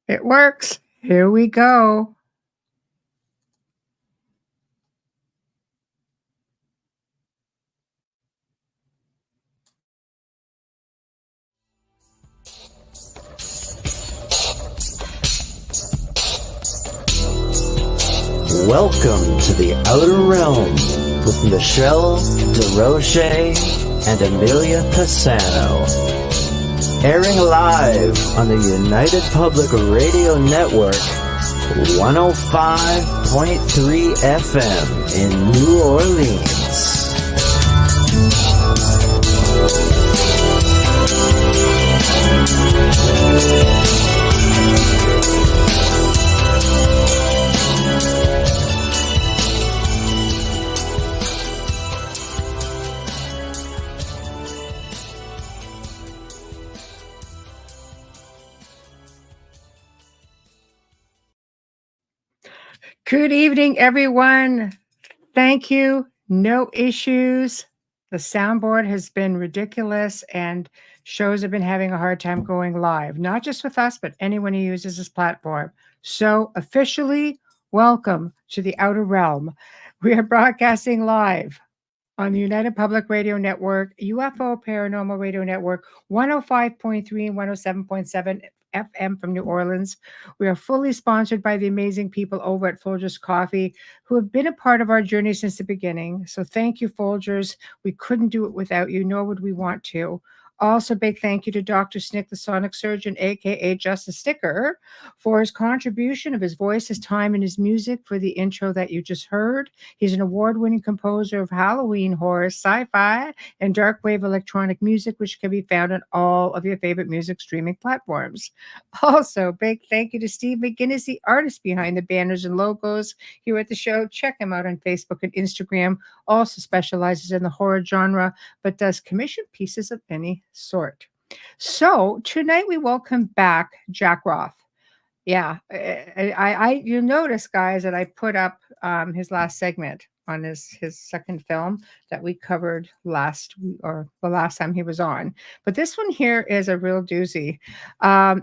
It works. Here we go. Welcome to the Outer Realm with Michelle Desrochers and Amelia Pisano. Airing live on the United Public Radio Network, 105.3 FM in New Orleans. Good evening, everyone. Thank you. No issues. The soundboard has been ridiculous, and shows have been having a hard time going live, not just with us, but anyone who uses this platform. So, officially, welcome to the Outer Realm. We are broadcasting live on the United Public Radio Network, UFO Paranormal Radio Network, 105.3 and 107.7 FM from New Orleans. We are fully sponsored by the amazing people over at Folgers Coffee who have been a part of our journey since the beginning. So thank you, Folgers. We couldn't do it without you, nor would we want to. Also, big thank you to Dr. Snick, the sonic surgeon, aka Justin Sticker, for his contribution of his voice, his time, and his music for the intro that you just heard. He's an award-winning composer of Halloween horror, sci-fi, and dark wave electronic music, which can be found on all of your favorite music streaming platforms. Also, big thank you to Steve McGinnis, the artist behind the banners and logos here at the show. Check him out on Facebook and Instagram. Also specializes in the horror genre, but does commission pieces of any sort. So tonight we welcome back Jack Roth. Yeah, you notice, guys, that I put up his last segment on his second film that we covered last or the last time he was on. But this one here is a real doozy.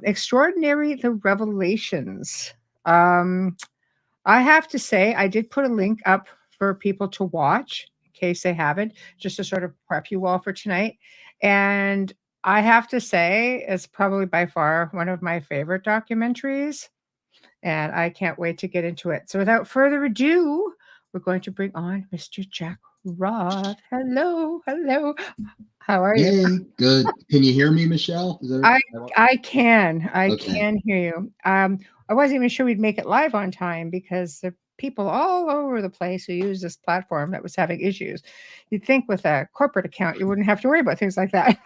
Extraordinary the Revelations. I have to say, I did put a link up for people to watch in case they haven't, just to sort of prep you all for tonight. And I have to say, it's probably by far one of my favorite documentaries, and I can't wait to get into it. So, without further ado, we're going to bring on Mr. Jack Roth. Hello, hello. How are you? Hey, good. Can you hear me, Michelle? I can Okay. hear you. I wasn't even sure we'd make it live on time because there are people all over the place who use this platform that was having issues. You'd think with a corporate account you wouldn't have to worry about things like that.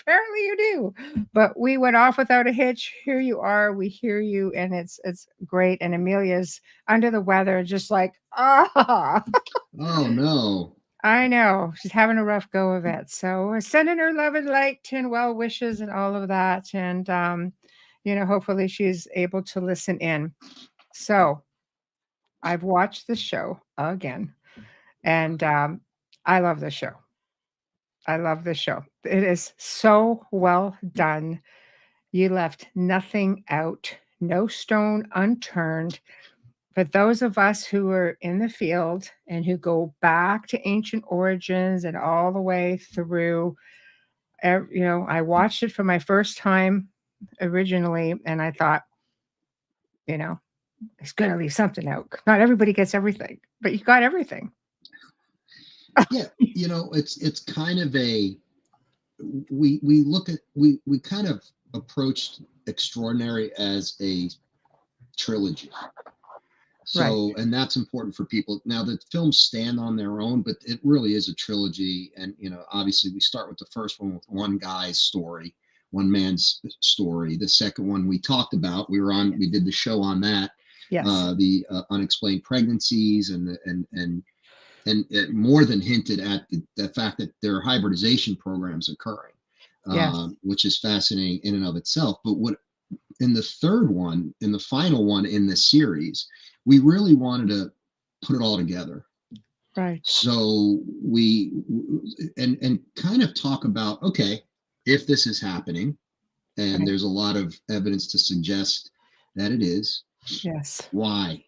Apparently you do. But we went off without a hitch. Here you are. We hear you, and it's great. And Amelia's under the weather, just like ah. Oh no. I know she's having a rough go of it. So we're sending her love and light and well wishes and all of that. And, hopefully she's able to listen in. So I've watched the show again, and I love the show. I love the show. It is so well done. You left nothing out, no stone unturned. For those of us who are in the field and who go back to ancient origins and all the way through, I watched it for my first time originally, and I thought, it's going to leave something out. Not everybody gets everything, but you got everything. Yeah, it's kind of we kind of approached Extraordinary as a trilogy. So, Right. and that's important for people. Now, the films stand on their own, but it really is a trilogy. And, obviously we start with the first one with one guy's story, one man's story. The second one we talked about, we did the show on that, Yes. the unexplained pregnancies and it more than hinted at the fact that there are hybridization programs occurring, Yes. which is fascinating in and of itself. But what in the third one, in the final one in the series, we really wanted to put it all together. Right. So we and kind of talk about, okay, if this is happening, and Right. there's a lot of evidence to suggest that it is. Yes. Why?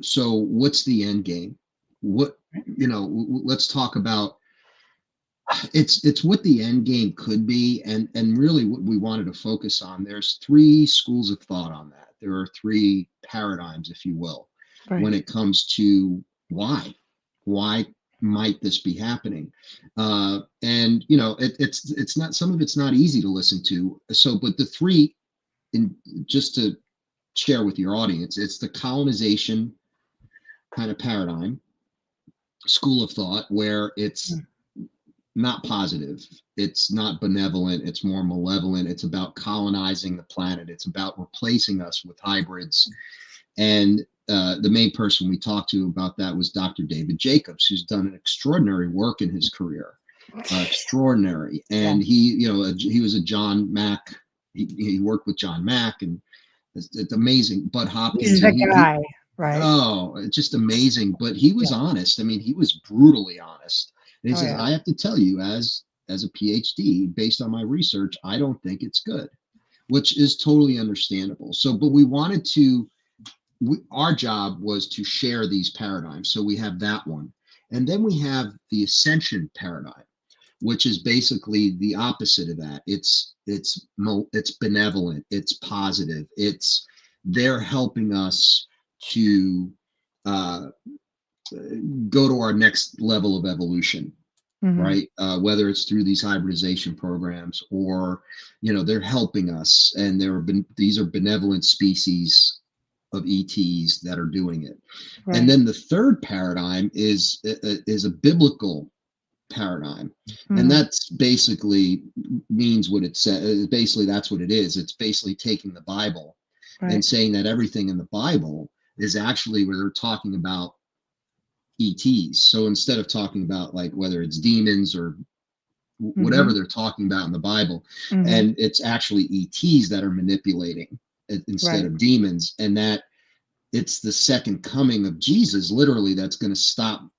So what's the end game? What, let's talk about, it's what the end game could be, and really what we wanted to focus on. There's three schools of thought on that. There are three paradigms, if you will, when Right. it comes to why might this be happening. And it's not, some of it's not easy to listen to. So but the three, in just to share with your audience, it's the colonization kind of paradigm, school of thought, where it's Mm. not positive, it's not benevolent, it's more malevolent. It's about colonizing the planet, it's about replacing us with hybrids. And the main person we talked to about that was Dr. David Jacobs, who's done an extraordinary work in his career. Extraordinary. Yeah. And he was a John Mack, he worked with John Mack, and it's amazing. Bud He's Hopkins, the and guy, right? oh, it's just amazing. But he was Yeah. honest. I mean, he was brutally honest. And he Oh, says, yeah. I have to tell you, as a PhD, based on my research, I don't think it's good, which is totally understandable. So, but we wanted to, our job was to share these paradigms. So we have that one. And then we have the ascension paradigm, which is basically the opposite of that. It's benevolent, it's positive, it's, they're helping us to uh, go to our next level of evolution, Hmm. right? Whether it's through these hybridization programs, or they're helping us, and these are benevolent species of ETs that are doing it. And Right. then the third paradigm is a biblical paradigm, and Hmm. that's basically means what it says. Basically, that's what it is. It's basically taking the Bible and Right. saying that everything in the Bible is actually where they're talking about ETs. So instead of talking about, like, whether it's demons or whatever Hmm. they're talking about in the Bible, Hmm. and it's actually ETs that are manipulating it instead Right. of demons, and that it's the second coming of Jesus, literally, that's going to stop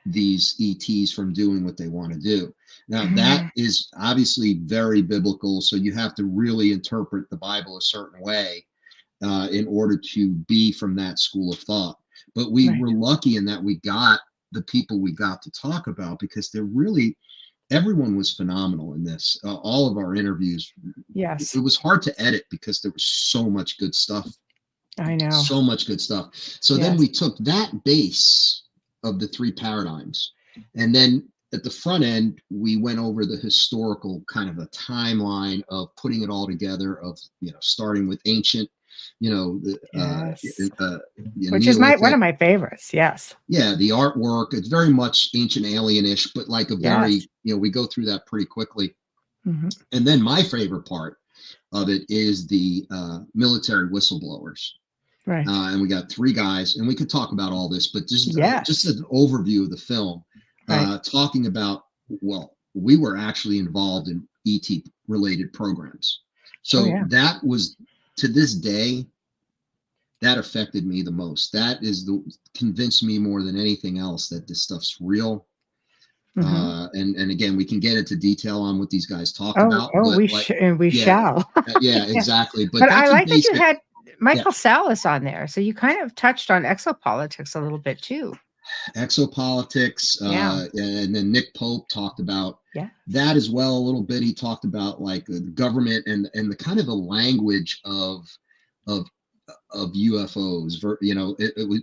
these ETs from doing what they want to do. Now, that Mhm. is obviously very biblical. So you have to really interpret the Bible a certain way in order to be from that school of thought. But we Right. were lucky in that we got the people we got to talk about, because they're really, everyone was phenomenal in this. All of our interviews, Yes, it was hard to edit because there was so much good stuff, I know. so much good stuff. So then Yes. we took that base of the three paradigms, and then at the front end, we went over the historical kind of a timeline of putting it all together, of starting with ancient, the Yes. Which is my one Neolithic. of my favorites. Yes. Yeah, the artwork, it's very much ancient alienish, but like a Yes. very, we go through that pretty quickly. Mhm. And then my favorite part of it is the military whistleblowers. Right. And we got three guys, and we could talk about all this, but just Yes. an overview of the film, Right. talking about, well, we were actually involved in ET related programs. Oh, So yeah. that was, to this day, that affected me the most. That is the convinced me more than anything else that this stuff's real. Mhm. And again, we can get into detail on what these guys talked Oh, about, oh, but like, we yeah, shall. yeah, Yeah. exactly. But But I that's a like that you basic, had yeah. Michael Salas on there, so you kind of touched on exopolitics a little bit too. Exopolitics, Yeah. and then Nick Pope talked about Yes. that as well a little bit. He talked about, like, the government, and the kind of the language of UFOs.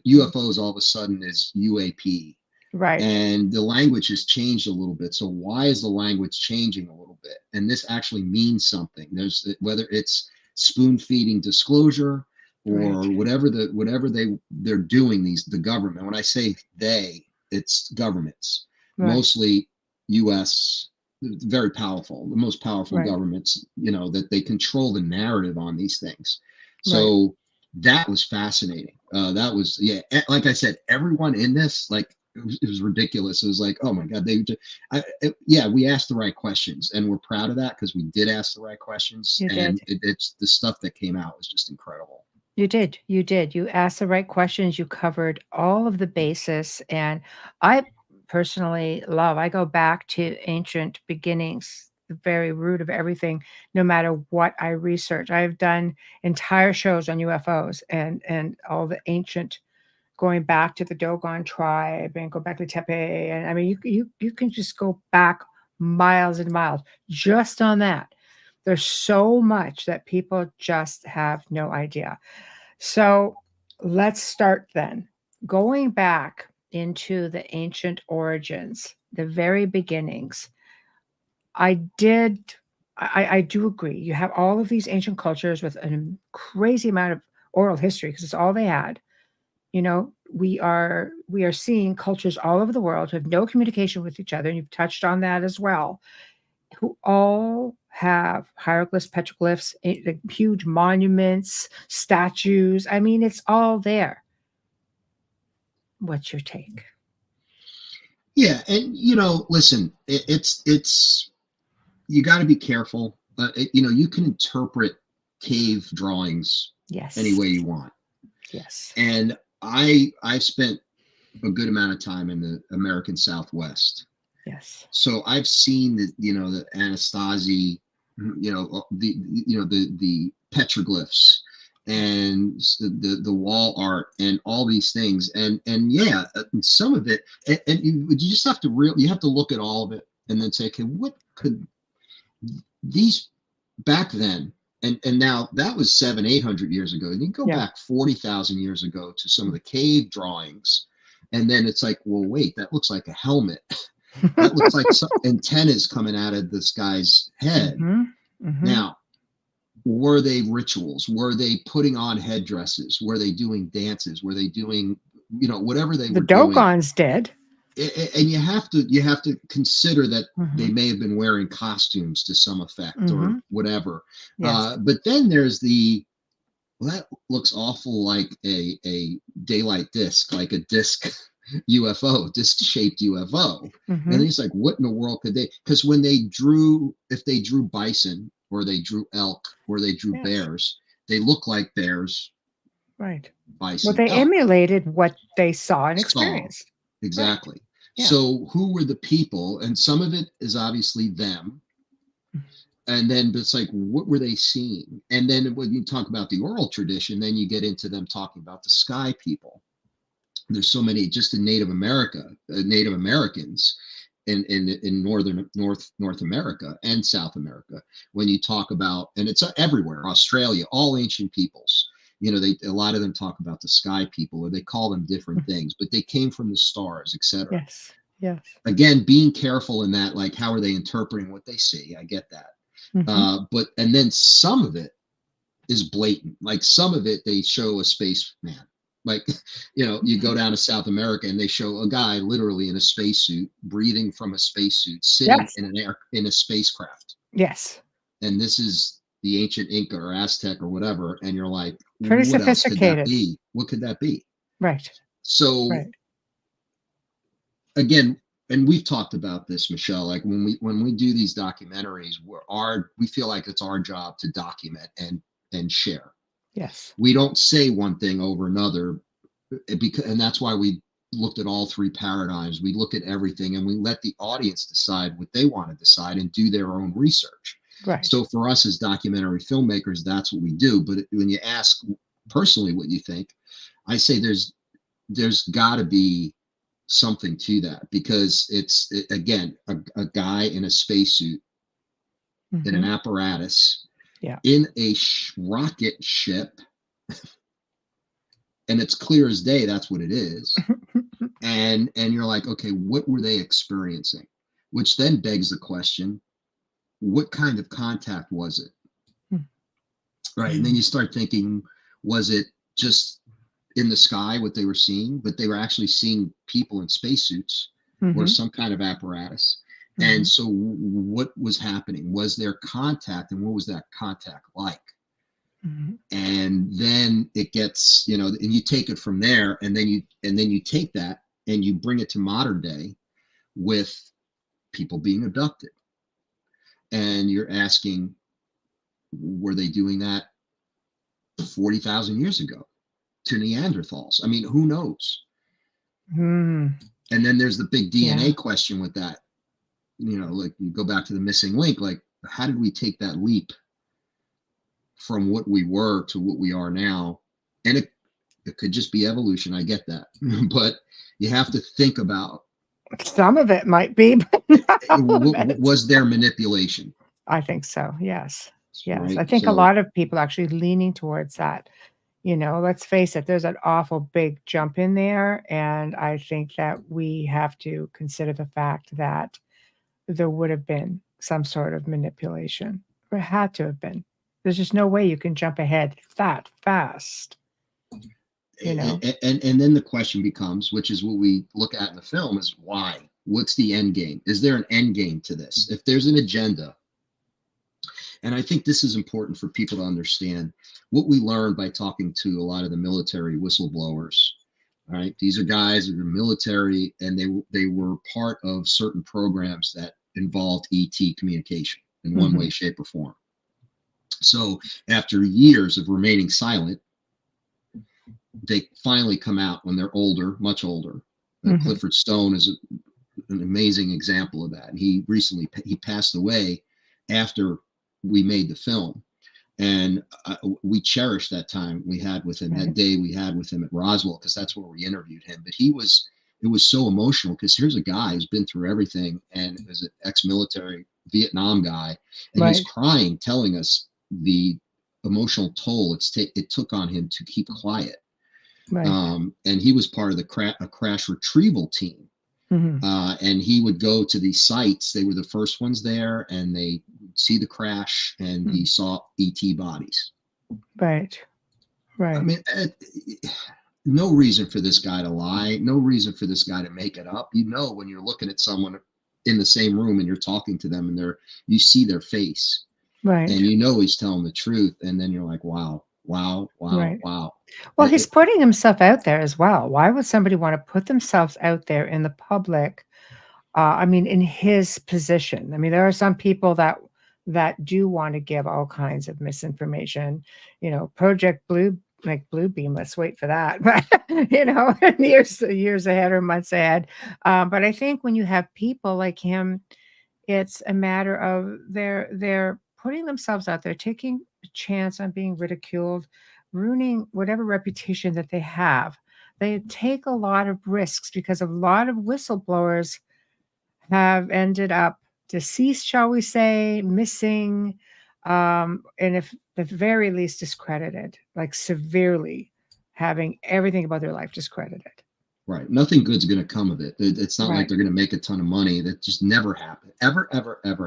UFOs all of a sudden is UAP, Right. and the language has changed a little bit. So why is the language changing a little bit? And this actually means something. There's, whether it's spoon feeding disclosure, Right. or they're doing, the government. When I say they, it's governments, Right. mostly US, very powerful, the most powerful Right. governments, that they control the narrative on these things. Right. So that was fascinating. That was, yeah, like I said, everyone in this, like, it was ridiculous. It was like, oh my God, yeah, we asked the right questions, and we're proud of that, because we did ask the right questions, You and did. it's the stuff that came out was just incredible. You did. You did. You asked the right questions. You covered all of the basis. And I personally love, I go back to ancient beginnings the very root of everything, no matter what I research. I've done entire shows on UFOs and all the ancient, going back to the Dogon tribe and go back to Tepe. And I mean, you can just go back miles and miles just on that. There's so much that people just have no idea. So let's start then. Going back into the ancient origins, the very beginnings, I did. I do agree. You have all of these ancient cultures with a crazy amount of oral history because it's all they had. You know, we are seeing cultures all over the world who have no communication with each other, and you've touched on that as well, who all have hieroglyphs, petroglyphs, like huge monuments, statues. I mean, it's all there. What's your take? Yeah, and listen, it's you got to be careful. You can interpret cave drawings Yes. any way you want. Yes. And I've spent a good amount of time in the American Southwest. Yes. So I've seen the Anastasi, the petroglyphs and the wall art and all these things. And yeah, some of it, and you just have to you have to look at all of it and then say, okay, what could these back then, and now that was 700-800 years ago, and you go back 40,000 years ago to some of the cave drawings, and then it's like, well, wait, that looks like a helmet. That looks like some antennas coming out of this guy's head. Now, were they rituals? Were they putting on headdresses? Were they doing dances? Were they doing whatever they were doing? The Dogons did. And you have to consider that they may have been wearing costumes to some effect or whatever. Yes. But then there's that looks awful like a daylight disc, like a disc UFO, disc-shaped UFO. And it's like, what in the world could they? Because when if they drew bison or they drew elk or they drew bears, they look like bears. Right. Bison. Well, they elk. emulated what they saw and experienced. Exactly. Right. Yeah. So who were the people? And some of it is obviously them. And then it's like, what were they seeing? And then when you talk about the oral tradition, then you get into them talking about the sky people. There's so many just in Native Americans in North America and South America. When you talk about, and it's everywhere, Australia, all ancient peoples. A lot of them talk about the sky people, or they call them different things, but they came from the stars, etc. Yes. Yes. Again, being careful in that, like, how are they interpreting what they see? I get that. But then some of it is blatant. Like some of it, they show a spaceman. Like, you go down to South America and they show a guy literally in a spacesuit, breathing from a spacesuit, sitting in a spacecraft. Yes. And this is the ancient Inca or Aztec or whatever, and you're like, pretty what sophisticated. Else could that be? What could that be? Right. So again, and we've talked about this, Michelle, like when we do these documentaries, we feel like it's our job to document and share. Yes. We don't say one thing over another, and that's why we looked at all three paradigms. We look at everything and we let the audience decide what they want to decide and do their own research. Right. So for us as documentary filmmakers, that's what we do. But when you ask personally what you think, I say there's got to be something to that, because it's again a guy in a spacesuit in an apparatus in a rocket ship, and it's clear as day that's what it is. and you're like, okay, what were they experiencing? Which then begs the question, what kind of contact was it? Right. And then you start thinking, was it just in the sky what they were seeing, but they were actually seeing people in spacesuits or some kind of apparatus? And so what was happening? Was there contact, and what was that contact like? And then it gets, and you take it from there, and then you take that and you bring it to modern day with people being abducted. And you're asking, were they doing that 40,000 years ago to Neanderthals? I mean, who knows? And then there's the big DNA question with that. like you go back to the missing link, like how did we take that leap from what we were to what we are now? And it could just be evolution. I get that. But you have to think about Some of it might be, but not all of it. was there manipulation? I think so. Yes. Yes. Right. I think a So lot of people actually leaning towards that. Let's face it, there's an awful big jump in there. And I think that we have to consider the fact that there would have been some sort of manipulation. There had to have been. There's just no way you can jump ahead that fast. and then the question becomes, which is what we look at in the film, is why? What's the end game? Is there an end game to this? If there's an agenda, and I think this is important for people to understand, what we learned by talking to a lot of the military whistleblowers. All right, these are guys that are military, and they were part of certain programs that involved ET communication in one way, shape, or form. So after years of remaining silent, they finally come out when they're older, much older. Clifford Stone is an amazing example of that. And he passed away after we made the film, and we cherished that time we had with him, that day we had with him at Roswell, because that's where we interviewed him. But it was so emotional, because here's a guy who's been through everything and is an ex-military Vietnam guy, and he's crying, telling us the emotional toll it took on him to keep quiet. And he was part of a crash retrieval team. And he would go to these sites. They were the first ones there, and they see the crash, and he saw ET bodies. Right. I mean, no reason for this guy to lie. No reason for this guy to make it up. When you're looking at someone in the same room and you're talking to them, and you see their face, and he's telling the truth. And then you're like, wow. Wow. Well, he's putting himself out there as well. Why would somebody want to put themselves out there in the public? In his position. There are some people that do want to give all kinds of misinformation. Project Blue, like Bluebeam. Let's wait for that. But years ahead or months ahead. But I think when you have people like him, it's a matter of they're putting themselves out there, taking a chance on being ridiculed, ruining whatever reputation that they have. They take a lot of risks, because a lot of whistleblowers have ended up deceased, shall we say, missing, and if at the very least discredited, like severely, having everything about their life discredited. Right. Nothing good's going to come of it. It's not like they're going to make a ton of money. That just never happens. Ever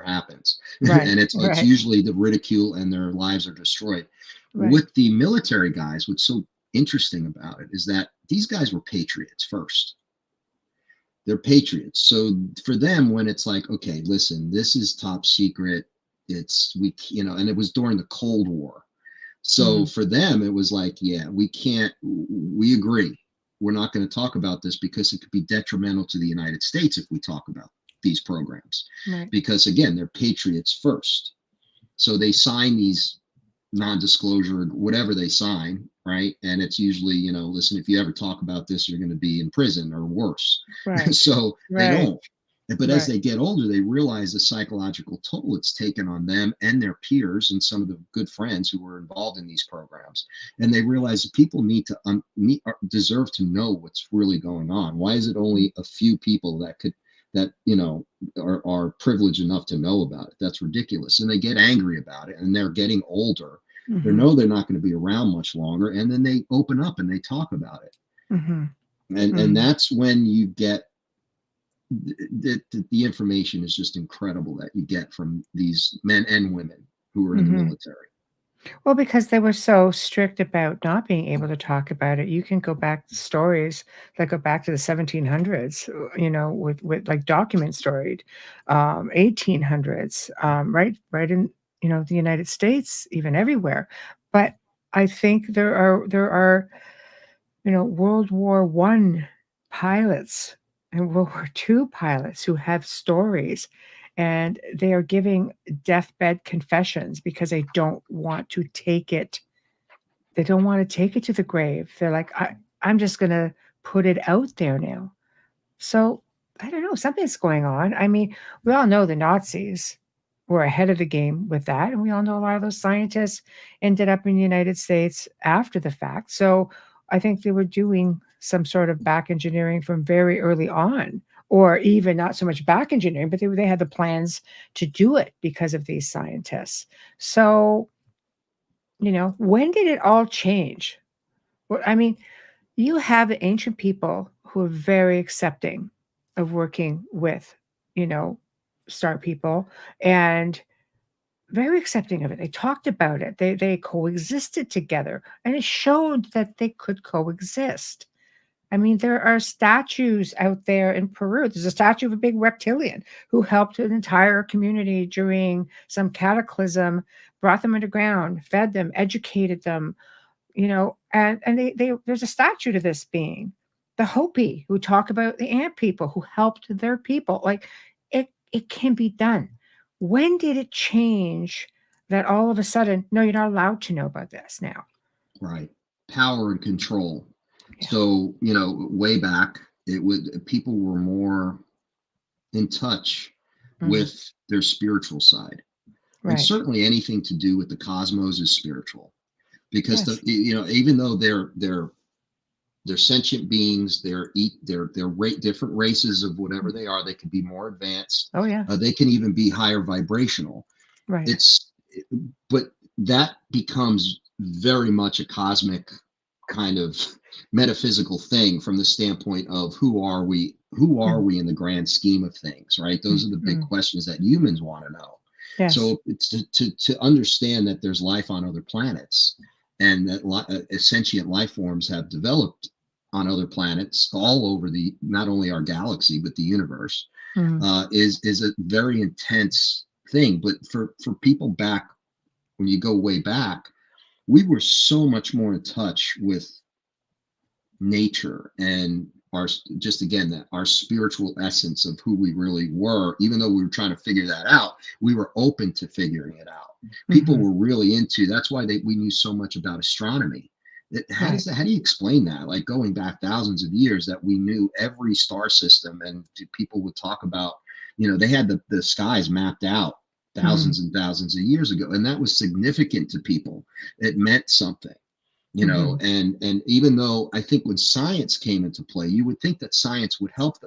happens. And it's usually the ridicule, and their lives are destroyed. With the military guys, what's so interesting about it is that these guys were patriots first. They're patriots. So for them, when it's like, okay, listen, this is top secret. And it was during the Cold War. So for them, it was like, yeah, we agree. We're not going to talk about this, because it could be detrimental to the United States if we talk about these programs. Because again, they're patriots first. So they sign these non-disclosure, whatever they sign, right? And it's usually, listen, if you ever talk about this, you're going to be in prison or worse. So they don't. But as they get older, they realize the psychological toll it's taken on them and their peers and some of the good friends who were involved in these programs. And they realize that people deserve to know what's really going on. Why is it only a few people that are privileged enough to know about it? That's ridiculous. And they get angry about it, and they're getting older. They know they're not going to be around much longer. And then they open up and they talk about it. And that's when you get the information is just incredible that you get from these men and women who are in the military. Well, because they were so strict about not being able to talk about it. You can go back to stories that go back to the 1700s, with like document storied, 1800s, right in, the United States, even everywhere. But I think there are, World War I pilots and World War II pilots who have stories, and they are giving deathbed confessions because they don't want to take it. They don't want to take it to the grave. They're like, I'm just going to put it out there now. So I don't know, something's going on. I mean, we all know the Nazis were ahead of the game with that, and we all know a lot of those scientists ended up in the United States after the fact. So I think they were doing some sort of back engineering from very early on, or even not so much back engineering, but they had the plans to do it because of these scientists. So, when did it all change? Well, I mean, you have the ancient people who are very accepting of working with, you know, star people and very accepting of it. They talked about it. They coexisted together and it showed that they could coexist. I mean, there are statues out there in Peru. There's a statue of a big reptilian who helped an entire community during some cataclysm, brought them underground, fed them, educated them, and they there's a statue to this being. The Hopi who talk about the ant people who helped their people. Like it can be done. When did it change that all of a sudden, no, you're not allowed to know about this now? Right. Power and control. Yeah. So, way back, people were more in touch Mhm. with their spiritual side. And Right. certainly anything to do with the cosmos is spiritual because Yes. even though they're sentient beings, different races of whatever Mhm. they are, they can be more advanced. Oh yeah. They can even be higher vibrational. Right. It's but that becomes very much a cosmic kind of metaphysical thing from the standpoint of who are Mhm. we in the grand scheme of things, right? Those are the big Mhm. questions that humans want to know. Yes. So it's to understand that there's life on other planets and that sentient life forms have developed on other planets all over the not only our galaxy but the universe Mhm. is a very intense thing. But for people back when you go way back, we were so much more in touch with nature and our just again that our spiritual essence of who we really were. Even though we were trying to figure that out, we were open to figuring it out. People Mhm. were really into that's why we knew so much about astronomy. Right. How do you explain that, like going back thousands of years, that we knew every star system? And people would talk about, they had the skies mapped out Mhm. thousands and thousands of years ago, and that was significant to people. It meant something, Mhm. and even though I think when science came into play, you would think that science would help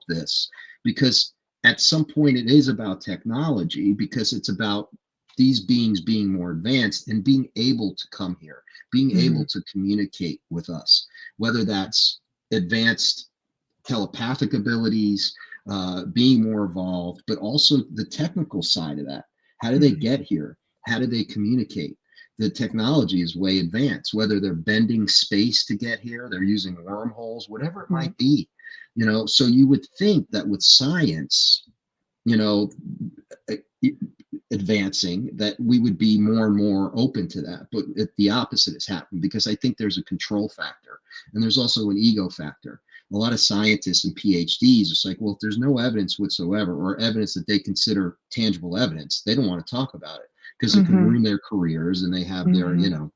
this, because at some point it is about technology, because it's about these beings being more advanced and being able to come here, being able Mhm. to communicate with us, whether that's advanced telepathic abilities, being more evolved, but also the technical side of that. How do they Mhm. get here? How do they communicate? The technology is way advanced, whether they're bending space to get here, they're using wormholes, whatever it Right. might be. So you would think that with science, you know, advancing, that we would be more and more open to that. But the opposite has happened, because I think there's a control factor and there's also an ego factor. A lot of scientists and PhDs, it's like, well, if there's no evidence whatsoever, or evidence that they consider tangible evidence, they don't want to talk about it because it can Mhm. ruin their careers, and they have their, Mhm.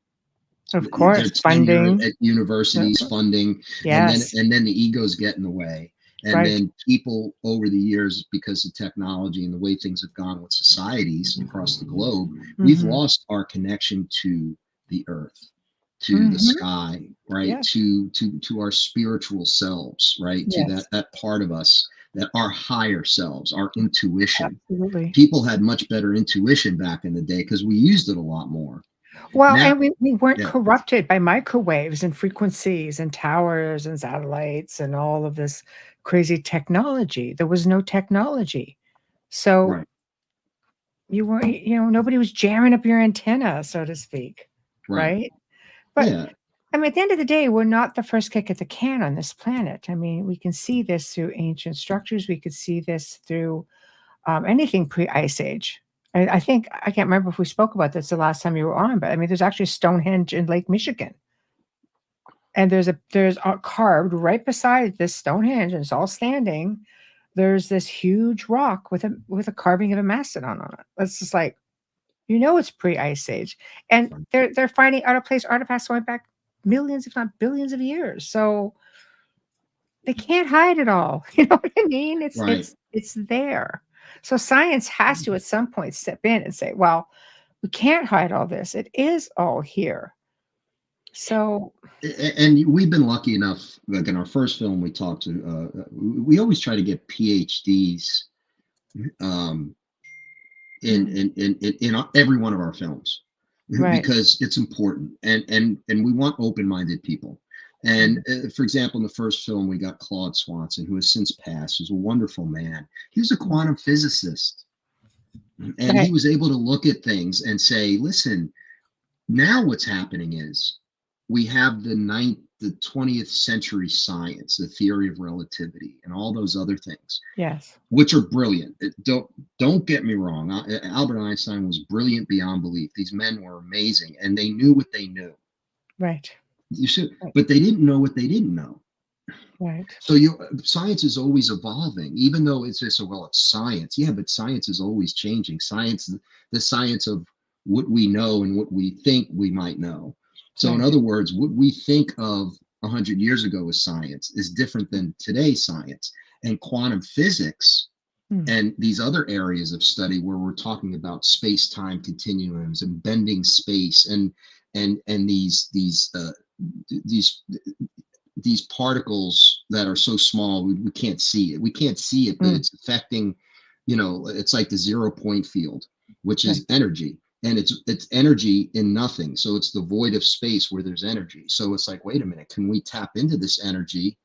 Of their course, tenure funding. at universities, funding, and then Yes. the egos get in the way. And Right. then people over the years, because of technology and the way things have gone with societies across the globe, we've Mhm. lost our connection to the earth, to the Mhm. sky, right? Yes. To our spiritual selves, right? To Yes. that part of us, that our higher selves, our intuition. Absolutely. People had much better intuition back in the day because we used it a lot more. Well, Now, and we weren't yeah, corrupted by microwaves and frequencies and towers and satellites and all of this crazy technology. There was no technology. So right, you weren't, nobody was jamming up your antenna, so to speak, right. right? But Yeah, I mean, at the end of the day, we're not the first kick at the can on this planet. I mean, we can see this through ancient structures. We could see this through anything pre-Ice Age. I think I can't remember if we spoke about this the last time you were on, but I mean, there's actually Stonehenge in Lake Michigan, and there's carved right beside this Stonehenge, and it's all standing. There's this huge rock with a carving of a mastodon on it. It's just like it's pre-Ice Age, and they're finding out of place artifacts going back millions, if not billions, of years. So they can't hide it all. You know what I mean? It's Right. it's it's there. So science has to at some point step in and say, well, we can't hide all this. It is all here. So And we've been lucky enough, like in our first film, we talked to, we always try to get PhDs um, mm, in every one of our films right. because it's important, and we want open-minded people. And Mhm. for example, in the first film, we got Claude Swanson, who has since passed, who's a wonderful man. He was a Mm. quantum physicist, and he Right. was able to look at things and say, listen, now what's happening is we have the 20th century science, the theory of relativity, and all those other things, Yes. which are brilliant. Don't get me wrong. Albert Einstein was brilliant beyond belief. These men were amazing, and they knew what they knew. Right. You should, Right. but they didn't know what they didn't know. Right. So science is always evolving, even though it's just, well, it's science. Yeah, but science is always changing. Science, the science of what we know and what we think we might know. So in Right. other words, what we think of 100 years ago as science is different than today's science. And quantum physics Mm. and these other areas of study where we're talking about space-time continuums and bending space and these these particles that are so small we can't see it. We can't see it, but Mm. it's affecting, it's like the 0 point field, which Right. is energy. And it's energy in nothing. So it's the void of space where there's energy. So it's like, wait a minute, can we tap into this energy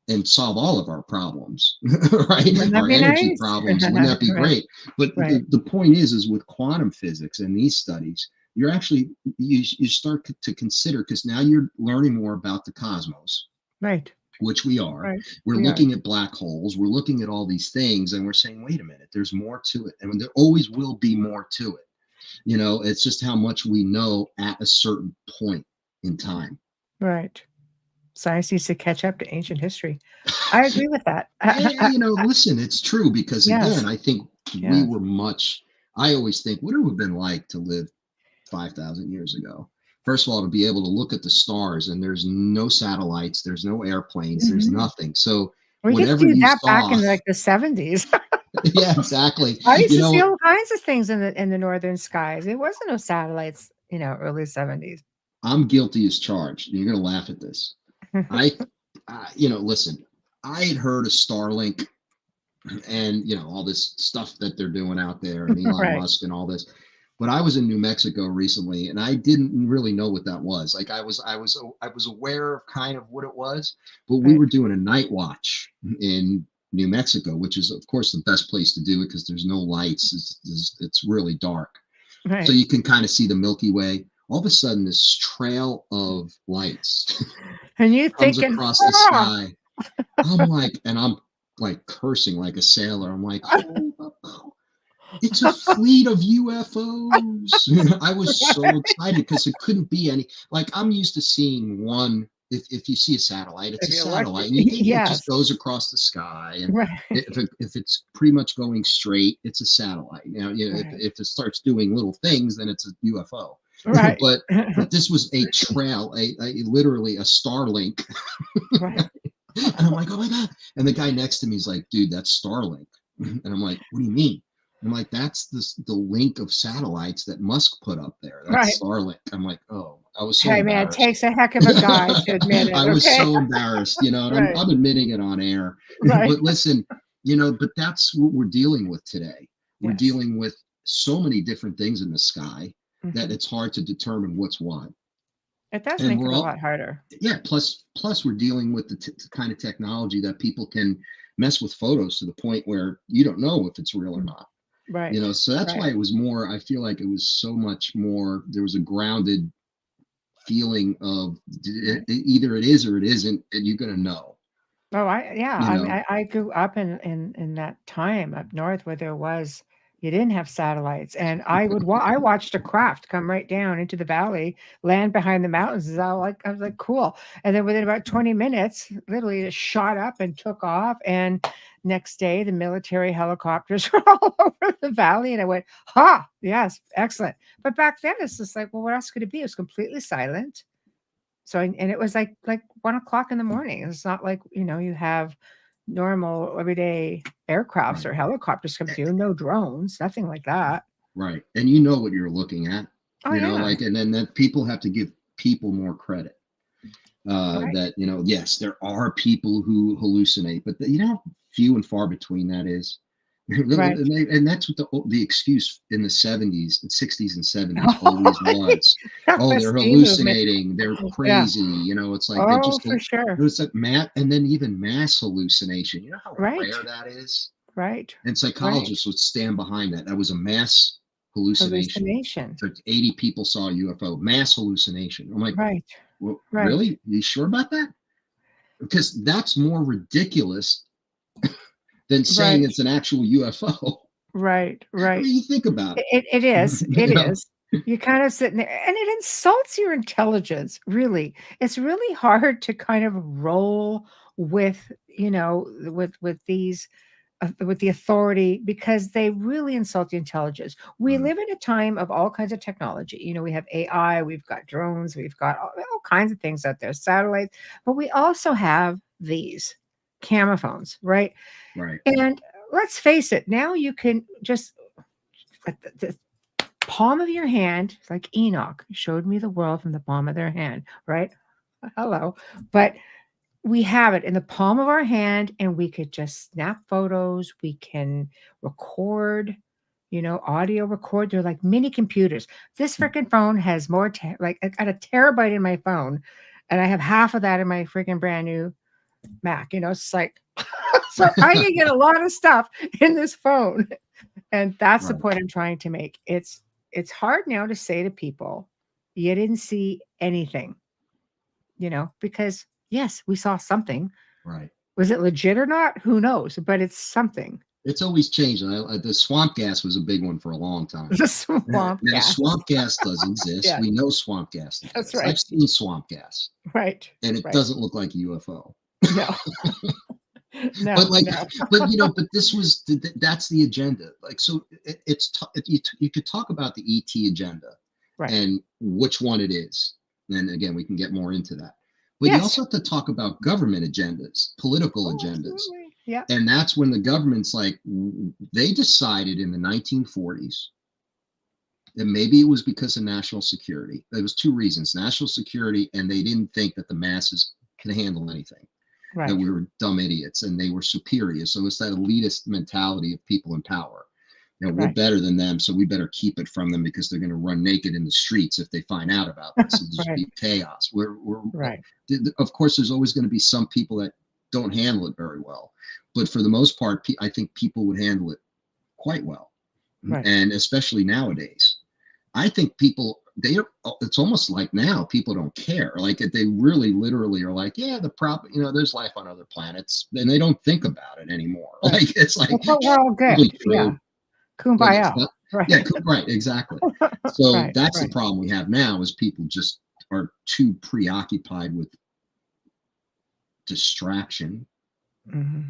and solve all of our problems, right? Wouldn't that Our be energy nice? problems. Wouldn't that be Right. great? But Right. the point is with quantum physics and these studies, you're actually, you start to consider, because now you're learning more about the cosmos, Right. which we are. Right. We're We are. looking at black holes. We're looking at all these things, and we're saying, wait a minute, there's more to it. And there always will be more to it. It's just how much we know at a certain point in time. Right. Science needs to catch up to ancient history. I agree with that. Listen, it's true because again, Yes. I think we Yes. were much. I always think, what it would have been like to live 5,000 years ago. First of all, to be able to look at the stars and there's no satellites, there's no airplanes, there's Mhm. nothing. So We could whatever do you that back saw, in, like, the '70s. yeah, exactly. I used You to see know, all kinds of things in the northern skies. It wasn't no satellites, early '70s. I'm guilty as charged. You're going to laugh at this. I, listen, I had heard of Starlink and all this stuff that they're doing out there and Elon Right. Musk and all this. But I was in New Mexico recently and I didn't really know what that was. Like I was aware of kind of what it was, but we Right. were doing a night watch in New Mexico, which is of course the best place to do it because there's no lights. It's really dark. So Right. you can kind of see the Milky Way. All of a sudden this trail of lights And you comes thinking, across the "Ah!" sky. I'm like cursing like a sailor. I'm like, hold up, it's a fleet of UFOs. I was so excited because it couldn't be any, like, I'm used to seeing one. If you see a satellite, it's If a you're satellite, lucky. and you think it just Yes. goes across the sky. And Right. if it's pretty much going straight, it's a satellite. Right. If it starts doing little things, then it's a UFO. Right. but this was a trail, literally a Starlink. Right. And I'm like, oh my God. And the guy next to me is like, dude, that's Starlink. And I'm like, what do you mean? I'm like, that's the link of satellites that Musk put up there. That's Right. Starlink. I'm like, oh, I was so Hey, man, it embarrassed. takes a heck of a guy to admit it, I was okay? so embarrassed, and Right. I'm admitting it on air. Right. But listen, but that's what we're dealing with today. We're Yes. dealing with so many different things in the sky that Mhm. it's hard to determine what's what. It does And make we're it a all, lot harder. yeah, plus we're dealing with the kind of technology that people can mess with photos to the point where you don't know if it's real or Mm. not. Right. So that's why Right. it was more, I feel like it was so much more, there was a grounded feeling of Right. either it is or it isn't, and you're going to know, Oh, I you mean, know. I grew up in that time up north where you didn't have satellites, and I watched a craft come right down into the valley, land behind the mountains. I was like, cool. And then within about 20 minutes, literally it shot up and took off. And next day, the military helicopters were all over the valley, and I went, yes, excellent. But back then, it's just like, well, what else could it be? It was completely silent. So, and it was like 1 o'clock in the morning. It's not like, you have normal everyday aircrafts Right. or helicopters come through, no drones, nothing like that. Right. And you know what you're looking at, Oh yeah. like, and then that people have to give people more credit. Right. That, yes, there are people who hallucinate, but you know how few and far between that is. Right. And that's what the excuse in the 70s and 60s and 70s always was. That Oh, was they're the movement. hallucinating, they're Yeah. crazy. It's like they Oh, just for don't. sure. It's like and then even mass hallucination. You know how Right. rare that is? Right. And Right. psychologists would stand behind that. That was a mass hallucination. Hallucination. So 80 people saw a UFO, mass hallucination. I'm like, Right. well, Right. really? You sure about that? Because that's more ridiculous than saying Right. it's an actual UFO. Right. I Right. mean, you think about It it. is. It is. You kind of sitting there, and it insults your intelligence, really. It's really hard to kind of roll with, with these with the authority, because they really insult the intelligence. We Mm, live in a time of all kinds of technology. We have AI, we've got drones, we've got all kinds of things out there, satellites, but we also have these camera phones, right? right. And let's face it, now you can just at the palm of your hand, like Enoch showed me the world from the palm of their hand, right? Hello. But we have it in the palm of our hand, and we could just snap photos. We can record, audio record. They're like mini computers. This freaking phone has more, like I got a terabyte in my phone, and I have half of that in my freaking brand new Mac. It's like, so I can get a lot of stuff in this phone. And that's the Right. point I'm trying to make. It's hard now to say to people, you didn't see anything, because yes, we saw something. Right. Was it legit or not? Who knows? But it's something. It's always changed. The swamp gas was a big one for a long time. The swamp Now, gas. swamp gas does exist. Yeah, We know swamp gas that's exists. I've right. seen swamp gas, Right. and it Right. doesn't look like a UFO. No. But No, like, no. but this was that's the agenda. Like, so you could talk about the ET agenda Right. and which one it is. And again, we can get more into that. But you Yes. also have to talk about government agendas, political Oh, agendas. absolutely. Yeah. And that's when the government's like, they decided in the 1940s that maybe it was because of national security. There was two reasons: national security, and they didn't think that the masses could handle anything, that Right. we were dumb idiots and they were superior. So it's that elitist mentality of people in power. We're Right. better than them, so we better keep it from them because they're going to run naked in the streets if they find out about this. It'll just Right. be chaos. Right. Of course, there's always going to be some people that don't handle it very well, but for the most part, I think people would handle it quite well, Right. and especially nowadays. I think people it's almost like now people don't care. Like they really literally are like, yeah, there's life on other planets, and they don't think about it anymore. Right. Like it's like, yeah, We're all probably good. Yeah. true, but it's Kumbaya. not. Yeah, Right. right, exactly. So Right. that's the Right. problem we have now is people just are too preoccupied with distraction, Mhm.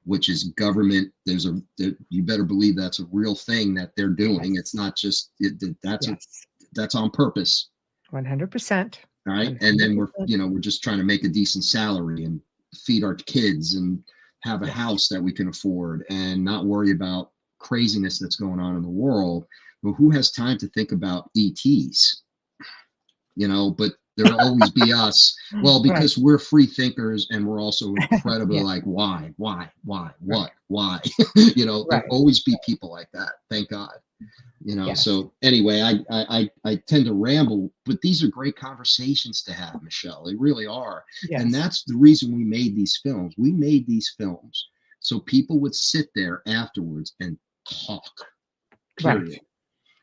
which is government. You better believe that's a real thing that they're doing. It's Yes. not just Yes. that's on purpose. 100%. All right. And then 100%. we're just trying to make a decent salary and feed our kids and have a Yes. house that we can afford and not worry about craziness that's going on in the world. But who has time to think about ETs? But there'll always be us. Well, Right. because we're free thinkers and we're also incredibly Yeah. like, why, Right. what, why? There'll Right. always be people like that. Thank God. Yes. So anyway, I tend to ramble, but these are great conversations to have, Michelle. They really are. And Yes. that's the reason we made these films. We made these films so people would sit there afterwards and talk, Right. period.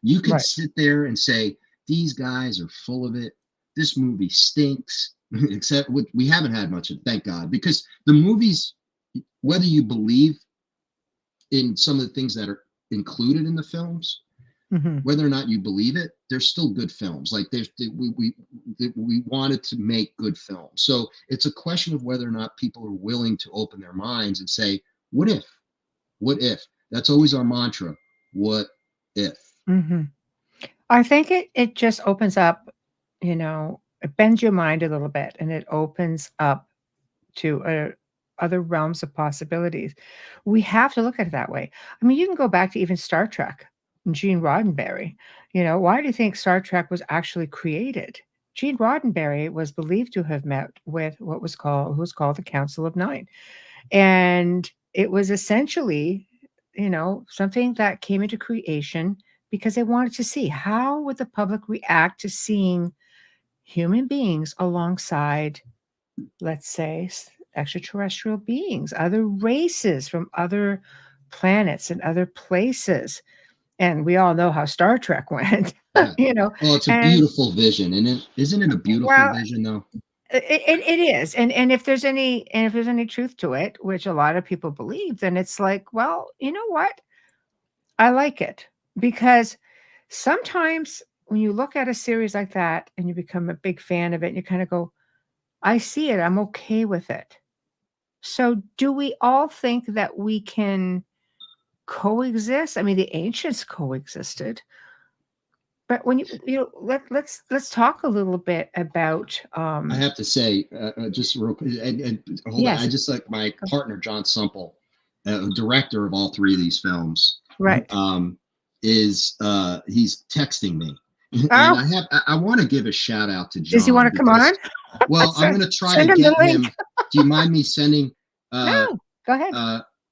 You could Right. sit there and say, these guys are full of it. This movie stinks. Except we haven't had much of it, thank God, because the movies, whether you believe in some of the things that are included in the films, Mhm. whether or not you believe it, they're still good films. Like we wanted to make good films. So it's a question of whether or not people are willing to open their minds and say, what if? What if? That's always our mantra. What if? Mhm. I think it just opens up, you know, it bends your mind a little bit, and it opens up to other realms of possibilities. We have to look at it that way. I mean, you can go back to even Star Trek and Gene Roddenberry. Why do you think Star Trek was actually created? Gene Roddenberry was believed to have met with who was called the Council of Nine, and it was essentially, something that came into creation because they wanted to see how would the public react to seeing human beings alongside, let's say, extraterrestrial beings, other races from other planets and other places. And we all know how Star Trek went, Yeah. Well, it's a and beautiful vision, and isn't it a beautiful well, vision though? it is. And if there's any truth to it, which a lot of people believe, then it's like, well, you know what? I like it because sometimes when you look at a series like that and you become a big fan of it, and you kind of go, I see it, I'm okay with it. So, do we all think that we can coexist? I mean, the ancients coexisted, but when let's talk a little bit about I have to say, just real quick, and hold on. I yes, just like my partner, Jon Sumple, director of all three of these films, right. is he's texting me, and Oh, I want to give a shout out to does he want John to come on? because, well, I'm Send, going to try send to him the get link. him. Do you mind me sending? Uh, No, go ahead.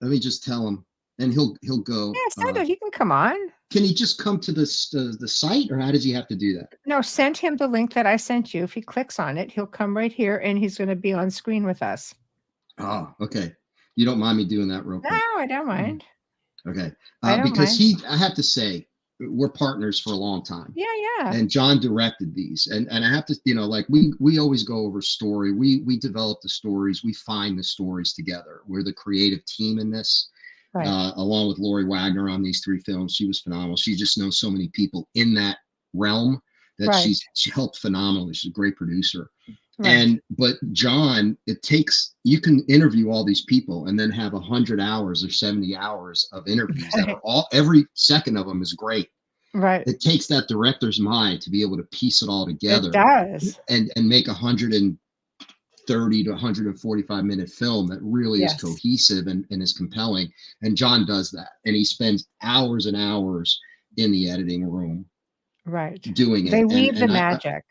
let me just tell him, and he'll go. Yeah, send him. He can come on. Can he just come to the site, or how does he have to do that? No, send him the link that I sent you. If he clicks on it, he'll come right here and he's going to be on screen with us. Oh, okay. You don't mind me doing that real No, quick? I don't mind. Okay. I don't Because mind. I have to say, we're partners for a long time. Yeah, yeah. And John directed these. And I have to, like we always go over story. We develop the stories, we find the stories together. We're the creative team in this. Right. Along with Lori Wagner on these three films. She was phenomenal. She just knows so many people in that realm that Right. she helped phenomenally. She's a great producer. Right. But John, you can interview all these people and then have 100 hours or 70 hours of interviews that are every second of them is great. Right. It takes that director's mind to be able to piece it all It together does. and make 130 to 145-minute film that really is Yes. cohesive and is compelling. And John does that. And he spends hours and hours in the editing room Right. doing They it. weave the magic.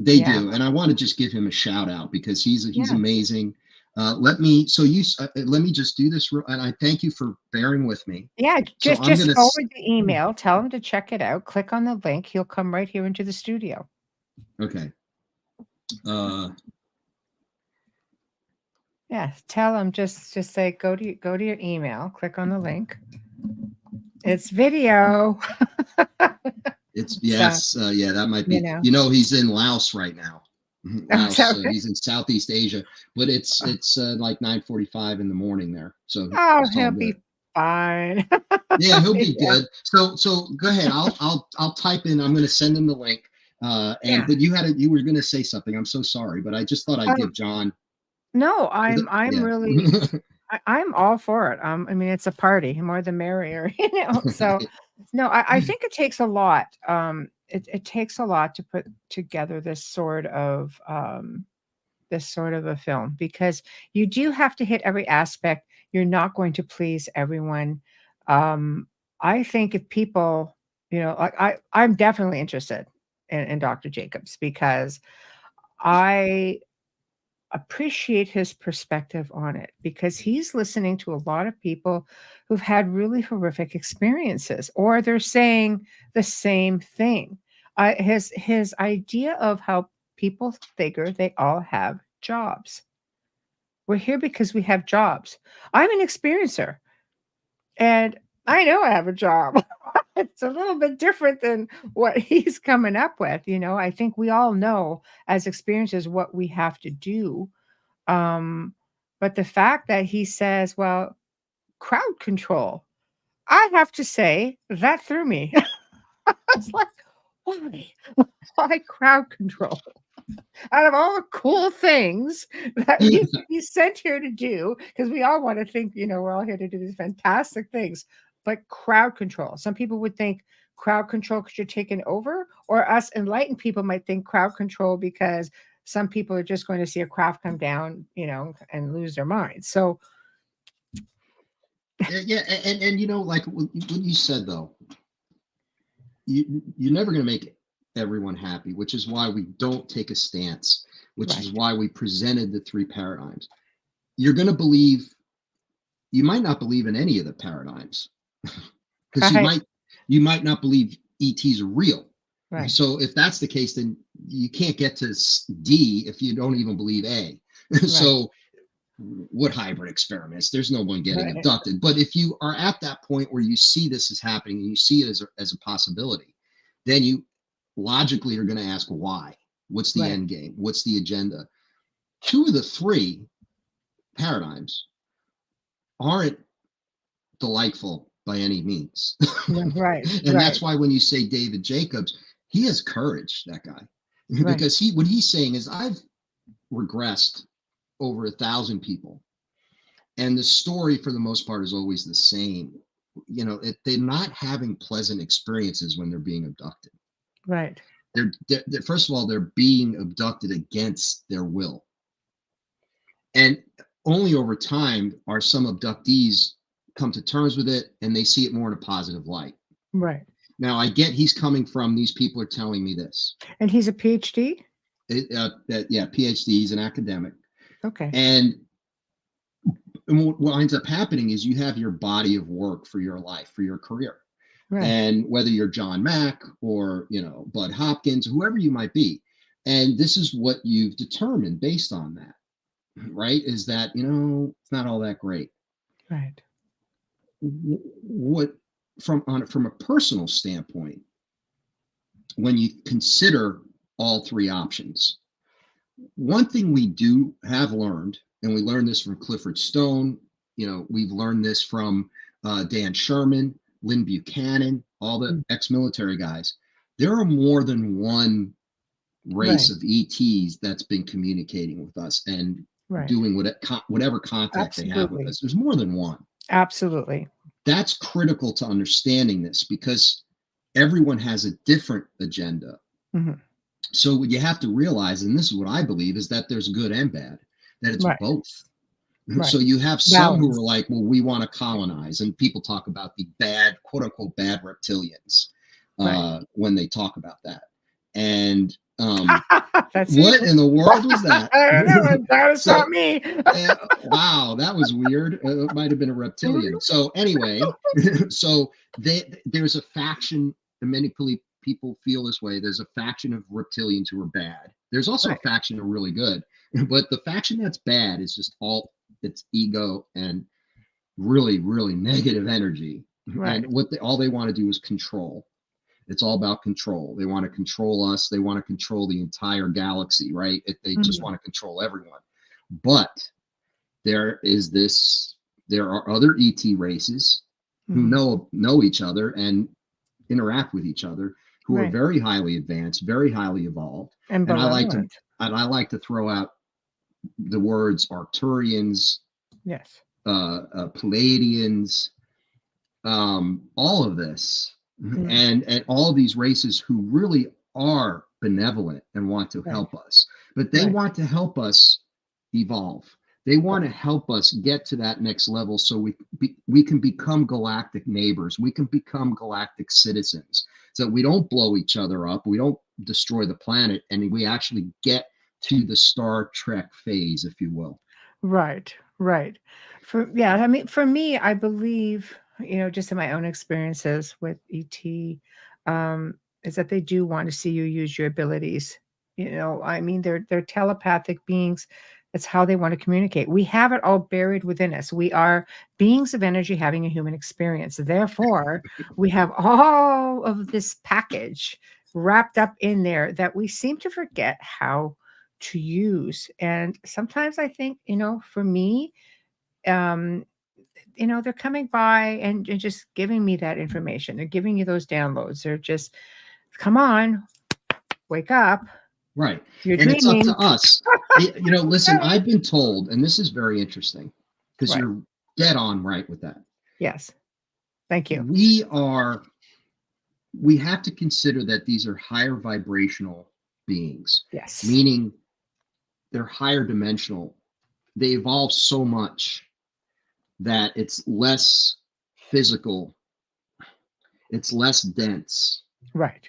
They Yeah. do. And I want to just give him a shout out because he's Yes. amazing. Let me just do this. And I thank you for bearing with me. Yeah, So just I'm going just to, forward the email, tell him to check it out, click on the link, he'll come right here into the studio. okay. Yeah, tell him, just say go to your email, click on the link. It's video. It's So, yes. Yeah, that might be, he's in Laos right now. Laos, okay. he's in Southeast Asia, but it's like 9:45 in the morning there. So Oh, it's all he'll good. be fine. Yeah, he'll be good. So go ahead. I'll type in. I'm going to send him the link. Yeah. But you were going to say something. I'm so sorry, but I just thought I'd give John. No, I'm Yeah. really I'm all for it. I mean, it's a party, more the merrier, So, no, I think it takes a lot. It takes a lot to put together this sort of a film because you do have to hit every aspect. You're not going to please everyone. I think if people, like I'm definitely interested in Dr. Jacobs because I appreciate his perspective on it because he's listening to a lot of people who've had really horrific experiences or they're saying the same thing. His idea of how people figure they all have jobs. We're here because we have jobs. I'm an experiencer and I know I have a job. It's a little bit different than what he's coming up with. I think we all know as experiencers what we have to do. But the fact that he says, well, crowd control, I have to say that threw me. It's like, why? Why crowd control? Out of all the cool things that he's sent here to do, because we all want to think, we're all here to do these fantastic things, but crowd control. Some people would think crowd control because you're taken over, or us enlightened people might think crowd control because some people are just going to see a craft come down, and lose their minds. So Yeah, and like what you said though, you're never going to make everyone happy, which is why we don't take a stance, which is right, why we presented the three paradigms. You're going to believe, you might not believe in any of the paradigms because right, you might not believe ETs are real. right, So if that's the case, then you can't get to D if you don't even believe A. right, So what hybrid experiments? There's no one getting right, abducted. But if you are at that point where you see this is happening and you see it as a possibility, then you logically are going to ask why. What's the right, end game? What's the agenda? Two of the three paradigms aren't delightful by any means. right, And right, that's why when you say David Jacobs, he has courage, that guy. right, Because what he's saying is I've regressed over 1,000 people. And the story for the most part is always the same. They're not having pleasant experiences when they're being abducted. right, They're first of all, they're being abducted against their will. And only over time are some abductees come to terms with it and they see it more in a positive light. right. Now, I get he's coming from, these people are telling me this. And he's a PhD. Yeah, PhD, he's an academic. Okay. And what ends up happening is you have your body of work for your life, for your career. Right. And whether you're John Mack or, Bud Hopkins, whoever you might be. And this is what you've determined based on that, right? Is that, it's not all that great. Right. What from a personal standpoint, when you consider all three options, one thing we do have learned, and we learned this from Clifford Stone, we've learned this from Dan Sherman, Lynn Buchanan, all the ex-military guys. There are more than one race Right. of ETs that's been communicating with us and Right. doing whatever contact they have with Absolutely. us. There's more than one. Absolutely. That's critical to understanding this because everyone has a different agenda. Hmm. So what you have to realize, and this is what I believe, is that there's good and bad, that it's Right. both. Right. So you have some who Balance. are like, well, we want to colonize, and people talk about the bad, quote unquote, bad reptilians Right. when they talk about that. And That's you. what in the world was that? I don't know. That's So, not me. wow, that was weird. It might have been a reptilian. So anyway, so there's a faction, and many people feel this way. There's a faction of reptilians who are bad. There's also Right. a faction who are really good. But the faction that's bad is just it's ego and really, really negative energy. Right. And all they want to do is control. It's all about control. They want to control us. They want to control the entire galaxy, right? They just want to control everyone. But there are other ET races who know each other and interact with each other, who are Right. very highly advanced, very highly evolved. And I like benevolent. to throw out the words Arcturians, Yes. Palladians, all of this, Mhm. and all of these races who really are benevolent and want to Right. help us, but they Right. want to help us evolve. They want to help us get to that next level so we can become galactic neighbors. We can become galactic citizens so we don't blow each other up. We don't destroy the planet, and we actually get to the Star Trek phase, if you will. Right. Right. I mean, for me, I believe, just in my own experiences with ET, is that they do want to see you use your abilities. I mean, they're telepathic beings. That's how they want to communicate. We have it all buried within us. We are beings of energy having a human experience. Therefore, we have all of this package wrapped up in there that we seem to forget how to use. And sometimes I think, for me, um, they're coming by and just giving me that information. They're giving you those downloads. They're just, come on, wake up. Right. You're And it's up to dreaming. us. Listen, I've been told, and this is very interesting because Right. you're dead on right with that. Yes. Thank you. We are we have to consider that these are higher vibrational beings, Yes. meaning they're higher dimensional. They evolve so much that it's less physical, it's less dense. Right.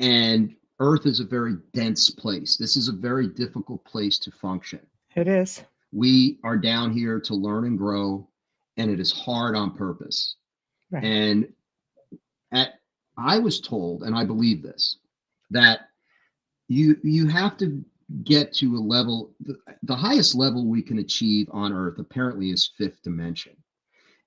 And Earth is a very dense place. This is a very difficult place to function. It is. We are down here to learn and grow, and it is hard on purpose. Right. And I was told, and I believe this, that you have to get to a level, the highest level we can achieve on Earth apparently is 5th dimension.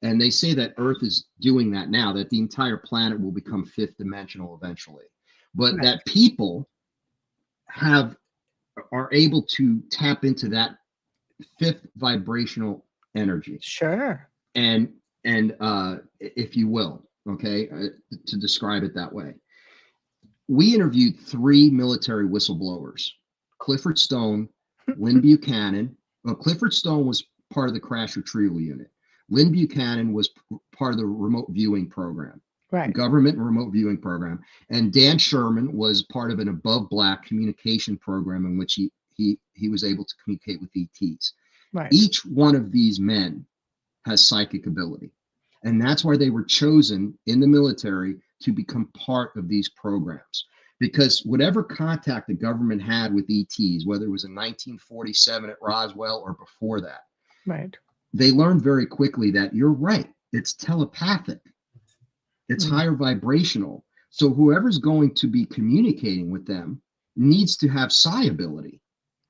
And they say that Earth is doing that now, that the entire planet will become 5th dimensional eventually. But Right. that people are able to tap into that 5th vibrational energy. Sure. And if you will, okay, to describe it that way. We interviewed 3 military whistleblowers: Clifford Stone, Lynn Buchanan. Well, Clifford Stone was part of the crash retrieval unit. Lynn Buchanan was part of the remote viewing program, Right. government remote viewing program. And Dan Sherman was part of an above black communication program in which he was able to communicate with ETs. Right. Each one of these men has psychic ability. And that's why they were chosen in the military to become part of these programs. Because whatever contact the government had with ETs, whether it was in 1947 at Roswell or before that, Right. they learned very quickly that you're right. It's telepathic. It's higher vibrational. So whoever's going to be communicating with them needs to have psi ability.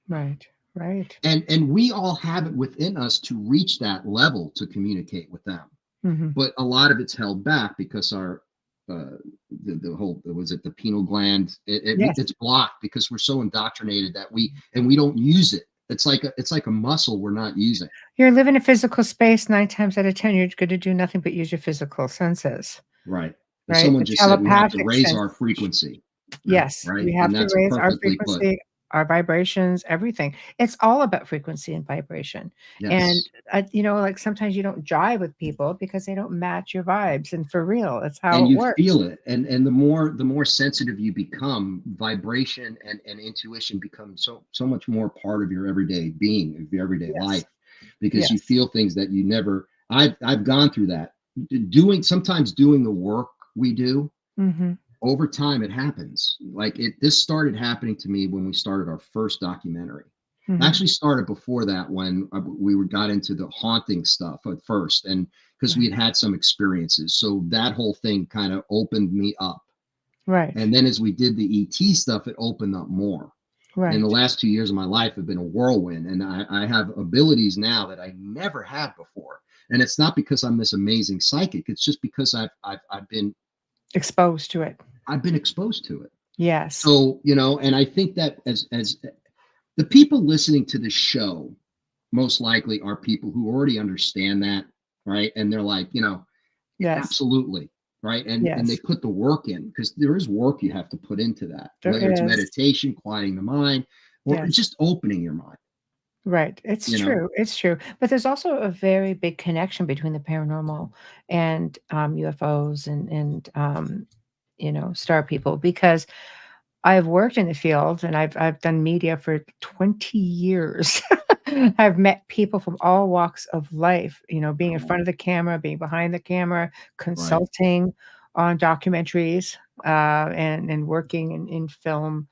Right. Right. And we all have it within us to reach that level to communicate with them. Mm-hmm. But a lot of it's held back because our the whole, was it the pineal gland? Yes. It's blocked because we're so indoctrinated that we don't use it. It's like a muscle we're not using. You're living in a physical space 9 times out of 10. You're going to do nothing but use your physical senses. Right. Right. Someone The just said we have to telepathic raise sense. our frequency. Yes, Right. we have And to that's raise our perfectly put. frequency, our vibrations, everything. It's all about frequency and vibration. Yes. And like sometimes you don't jive with people because they don't match your vibes. And for real, that's how And it you works. feel it. And the more sensitive you become, vibration and intuition become so much more part of your everyday being, of your everyday Yes. life, because you Yes. feel things that you never. I've gone through that. Sometimes doing the work we do, Mm-hmm. over time it happens. Like this started happening to me when we started our first documentary. Mm-hmm. It actually started before that, when we got into the haunting stuff at first, and because we had some experiences, so that whole thing kind of opened me up. Right. And then as we did the ET stuff, it opened up more. Right. And the last 2 years of my life have been a whirlwind, and I have abilities now that I never had before. And it's not because I'm this amazing psychic. It's just because I've been exposed to it. I've been exposed to it. Yes. So, and I think that as the people listening to the show most likely are people who already understand that, right? And they're like, Yes. absolutely, right? And Yes. they put the work in, because there is work you have to put into that, There whether it's is. meditation, quieting the mind, or Yes. just opening your mind. Right. It's true. It's true. But there's also a very big connection between the paranormal and UFOs and star people, because I've worked in the field and I've done media for 20 years. I've met people from all walks of life, being in front of the camera, being behind the camera, consulting on documentaries, and working in film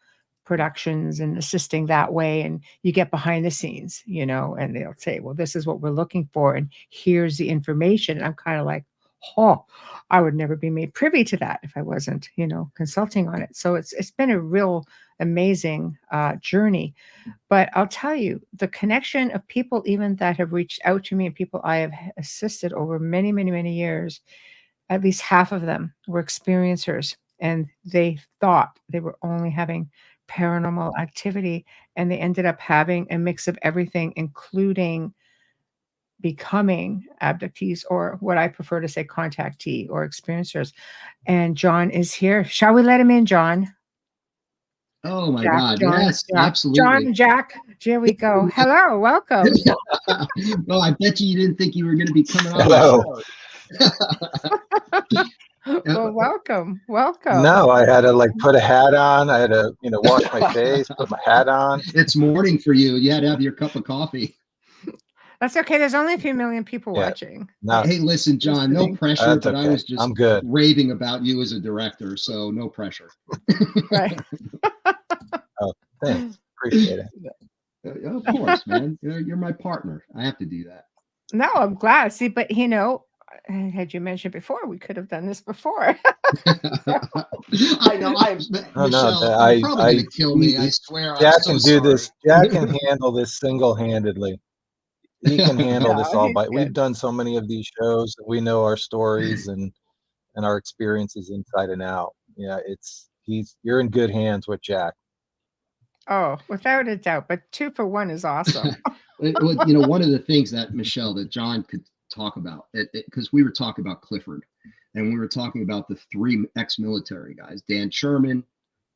productions and assisting that way. And you get behind the scenes, and they'll say, well, this is what we're looking for, and here's the information. And I'm kind of like, oh, I would never be made privy to that if I wasn't, consulting on it. So it's been a real amazing journey. But I'll tell you, the connection of people even that have reached out to me and people I have assisted over many, many, many years, at least half of them were experiencers, and they thought they were only having paranormal activity, and they ended up having a mix of everything, including becoming abductees, or what I prefer to say, contactee or experiencers. And Jon is here. Shall we let him in, Jon? Oh my Jack, God. Jon, Yes, Jack. absolutely. Jon, Jack, here we go. Hello, welcome. Well, I bet you didn't think you were going to be coming on. Hello. Well, welcome, welcome. No, I had to like put a hat on. I had to, wash my face, put my hat on. It's morning for you. You had to have your cup of coffee. That's okay. There's only a few million people Yeah. watching. No, Hey, listen, John, no Listening. pressure, that's but I okay. was just I'm good. raving about you as a director, so no pressure. Right. Thanks. Appreciate it. Of course, man. You're my partner. I have to do that. No, I'm glad. See, but had you mentioned before, we could have done this before. I know. Oh, no, Michelle, you're probably going to kill me. I swear. Jack I'm so can do sorry. this. Jack can handle this single-handedly. He can handle No, this all he's by. We've good. done so many of these shows that we know our stories and our experiences inside and out. Yeah, you're in good hands with Jack. Oh, without a doubt. But 2 for 1 is awesome. One of the things that Michelle, that John could talk about, because we were talking about Clifford, and we were talking about the 3 ex-military guys: Dan Sherman,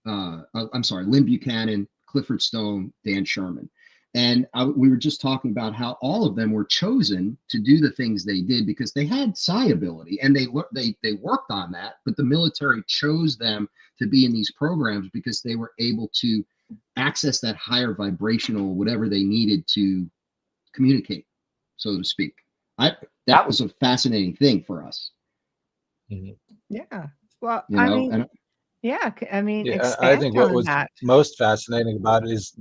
Lynn Buchanan, Clifford Stone, Dan Sherman. And we were just talking about how all of them were chosen to do the things they did because they had psi ability, and they worked on that. But the military chose them to be in these programs because they were able to access that higher vibrational whatever they needed to communicate, so to speak. That was a fascinating thing for us. Mm-hmm. Yeah. Well, And yeah. Yeah, I Expand think what on was that. most fascinating about it is,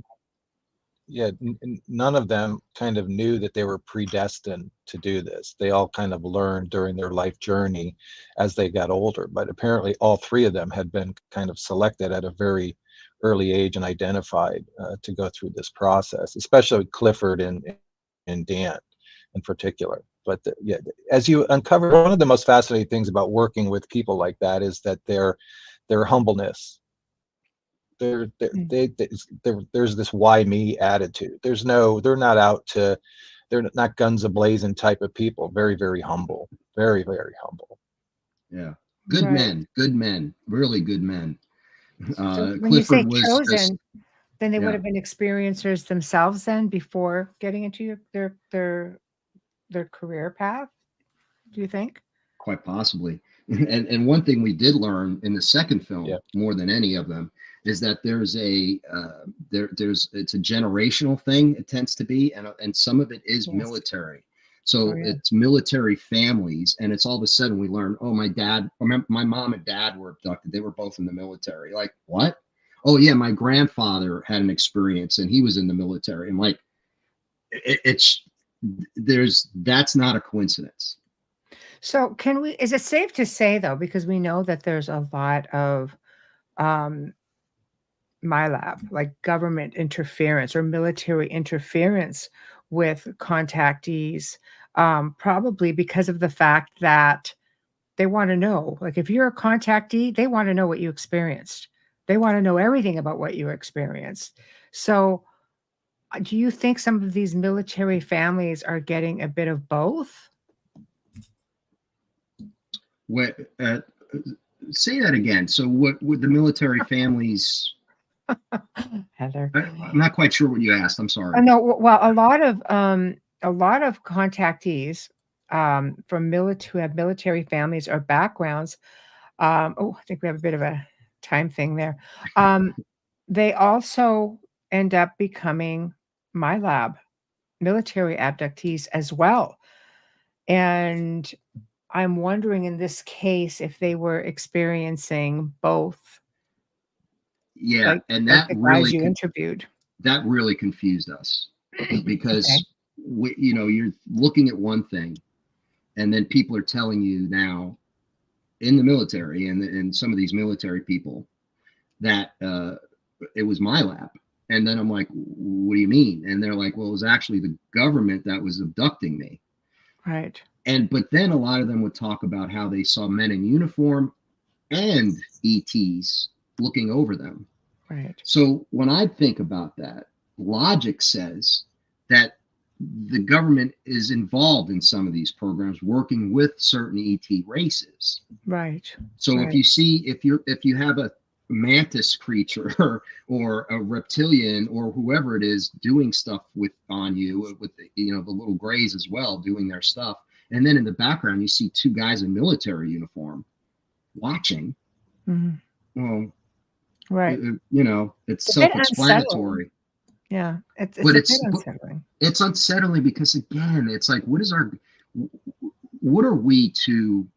none of them kind of knew that they were predestined to do this. They all kind of learned during their life journey as they got older. But apparently, all 3 of them had been kind of selected at a very early age and identified to go through this process, especially Clifford and Dan in particular. But as you uncover, one of the most fascinating things about working with people like that is that their humbleness. There's this why me attitude. They're not guns a-blazing type of people. Very, very humble. Very, very humble. Yeah. Good Right. men, really good men. So when you say Clifford was chosen, then they would yeah, have been experiencers themselves then before getting into their career path, do you think? quite possibly. And one thing we did learn in the second film, Yeah. more than any of them, is that there's it's a generational thing. It tends to be, and some of it is Yes. military. So Oh, yeah. it's military families, and it's all of a sudden we learn, oh, my mom and dad were abducted. They were both in the military. Like, what? Oh yeah, my grandfather had an experience, and he was in the military. And like, that's not a coincidence. So is it safe to say though, because we know that there's a lot of um MyLab, like government interference or military interference with contactees, probably because of the fact that they want to know. Like if you're a contactee, they want to know what you experienced. They want to know everything about what you experienced. So, do you think some of these military families are getting a bit of both? What? Say that again. So, what would the military families? Heather. I'm not quite sure what you asked. I'm sorry. No, well, a lot of contactees from military, who have military families or backgrounds. Oh, I think we have a bit of a time thing there. They also end up becoming MyLab military abductees as well. And I'm wondering in this case if they were experiencing both, Yeah, and like the guys you interviewed. that really confused us because Okay. you're looking at one thing, and then people are telling you now in the military and some of these military people that it was my lab. And then I'm like, what do you mean? And they're like, well, it was actually the government that was abducting me. Right. But then a lot of them would talk about how they saw men in uniform and ETs looking over them. Right. So when I think about that, logic says that the government is involved in some of these programs, working with certain ET races. Right. So right. if you have a mantis creature or a reptilian or whoever it is doing stuff on you with the little grays as well doing their stuff, and then in the background you see 2 guys in military uniform, watching, Mhm. well, Right. you know, it's It's a bit unsettling. self-explanatory. Yeah, it's But a bit unsettling. it's unsettling because again, it's like, what are we to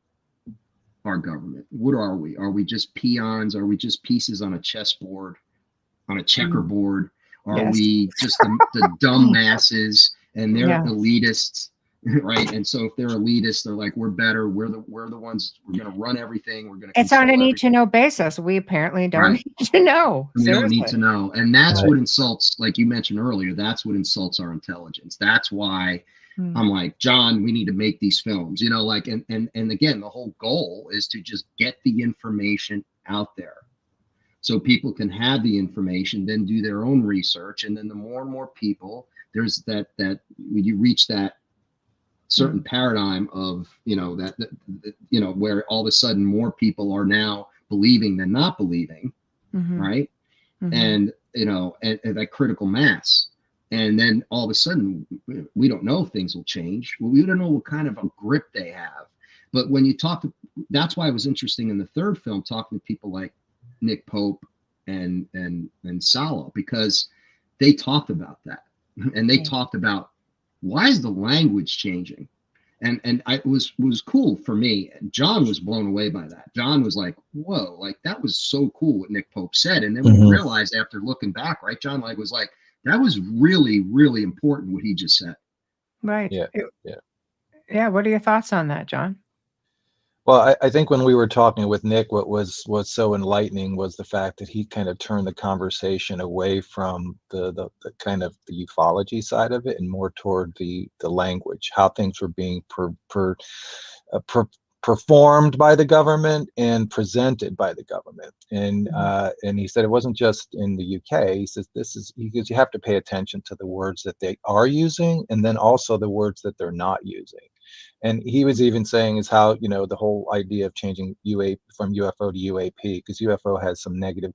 our government? What are we? Are we just peons? Are we just pieces on a chessboard, on a Mm. checkerboard? Are Yes. we just the dumb masses and they're Yeah. elitists, right? And so if they're elitists, they're like, we're better. We're the ones. We're going to run everything. We're going to It's on a control need to everything. know basis. We apparently don't Right. need to know. We don't need Seriously. to know. And that's Right. what insults, like you mentioned earlier, that's what insults our intelligence. That's why Mm. I'm like, John, we need to make these films, you know, like, and again, the whole goal is to just get the information out there so people can have the information, then do their own research. And then the more and more people, there's that when you reach that certain paradigm of, you know, that you know, where all of a sudden more people are now believing than not believing, Mhm. right? Mhm. And you know, and that critical mass, and then all of a sudden we don't know if things will change. We don't know what kind of a grip they have. But when you talk to, that's why it was interesting in the third film talking to people like Nick Pope and Salo, because they talked about that, and they Yeah. talked about why is the language changing. And I was cool for me. John was blown away by that. John was like, "Whoa, like that was so cool what Nick Pope said." And then we realized after looking back, right, John, like was like, that was really, really important what he just said. Right. Yeah, yeah. Yeah. What are your thoughts on that, John? Well, I think when we were talking with Nick, what was so enlightening was the fact that he kind of turned the conversation away from the kind of the ufology side of it and more toward the language, how things were being uh, per, performed by the government and presented by the government. And he said it wasn't just in the UK. He says because you have to pay attention to the words that they are using and then also the words that they're not using. And he was even saying is how, you know, the whole idea of changing UA from UFO to UAP, because UFO has some negative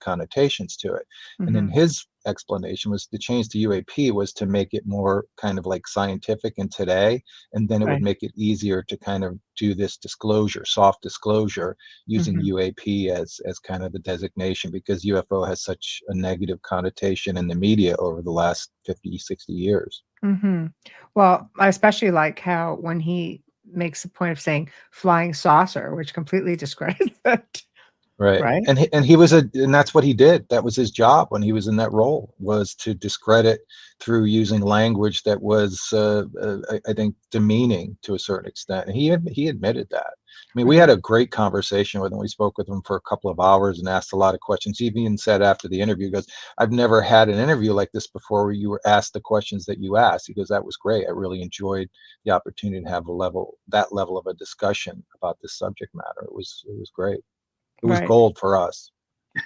connotations to it. And then Mhm. his explanation was the change to UAP was to make it more kind of like scientific in today, and then it would Right. make it easier to kind of do this disclosure, soft disclosure, using Mhm. UAP as kind of the designation, because UFO has such a negative connotation in the media over the last 50, 60 years. Mhm. Well, I especially like how when he makes a point of saying flying saucer, which completely discredits it, Right. right? And that's what he did. That was his job when he was in that role, was to discredit through using language that was, I think, demeaning to a certain extent. And he admitted that. I mean, we Right. had a great conversation with him. We spoke with him for a couple of hours and asked a lot of questions. He even said after the interview, he goes, "I've never had an interview like this before where you were asked the questions that you asked." He goes, "That was great. I really enjoyed the opportunity to have that level of a discussion about this subject matter. It was great. It was Right. gold for us."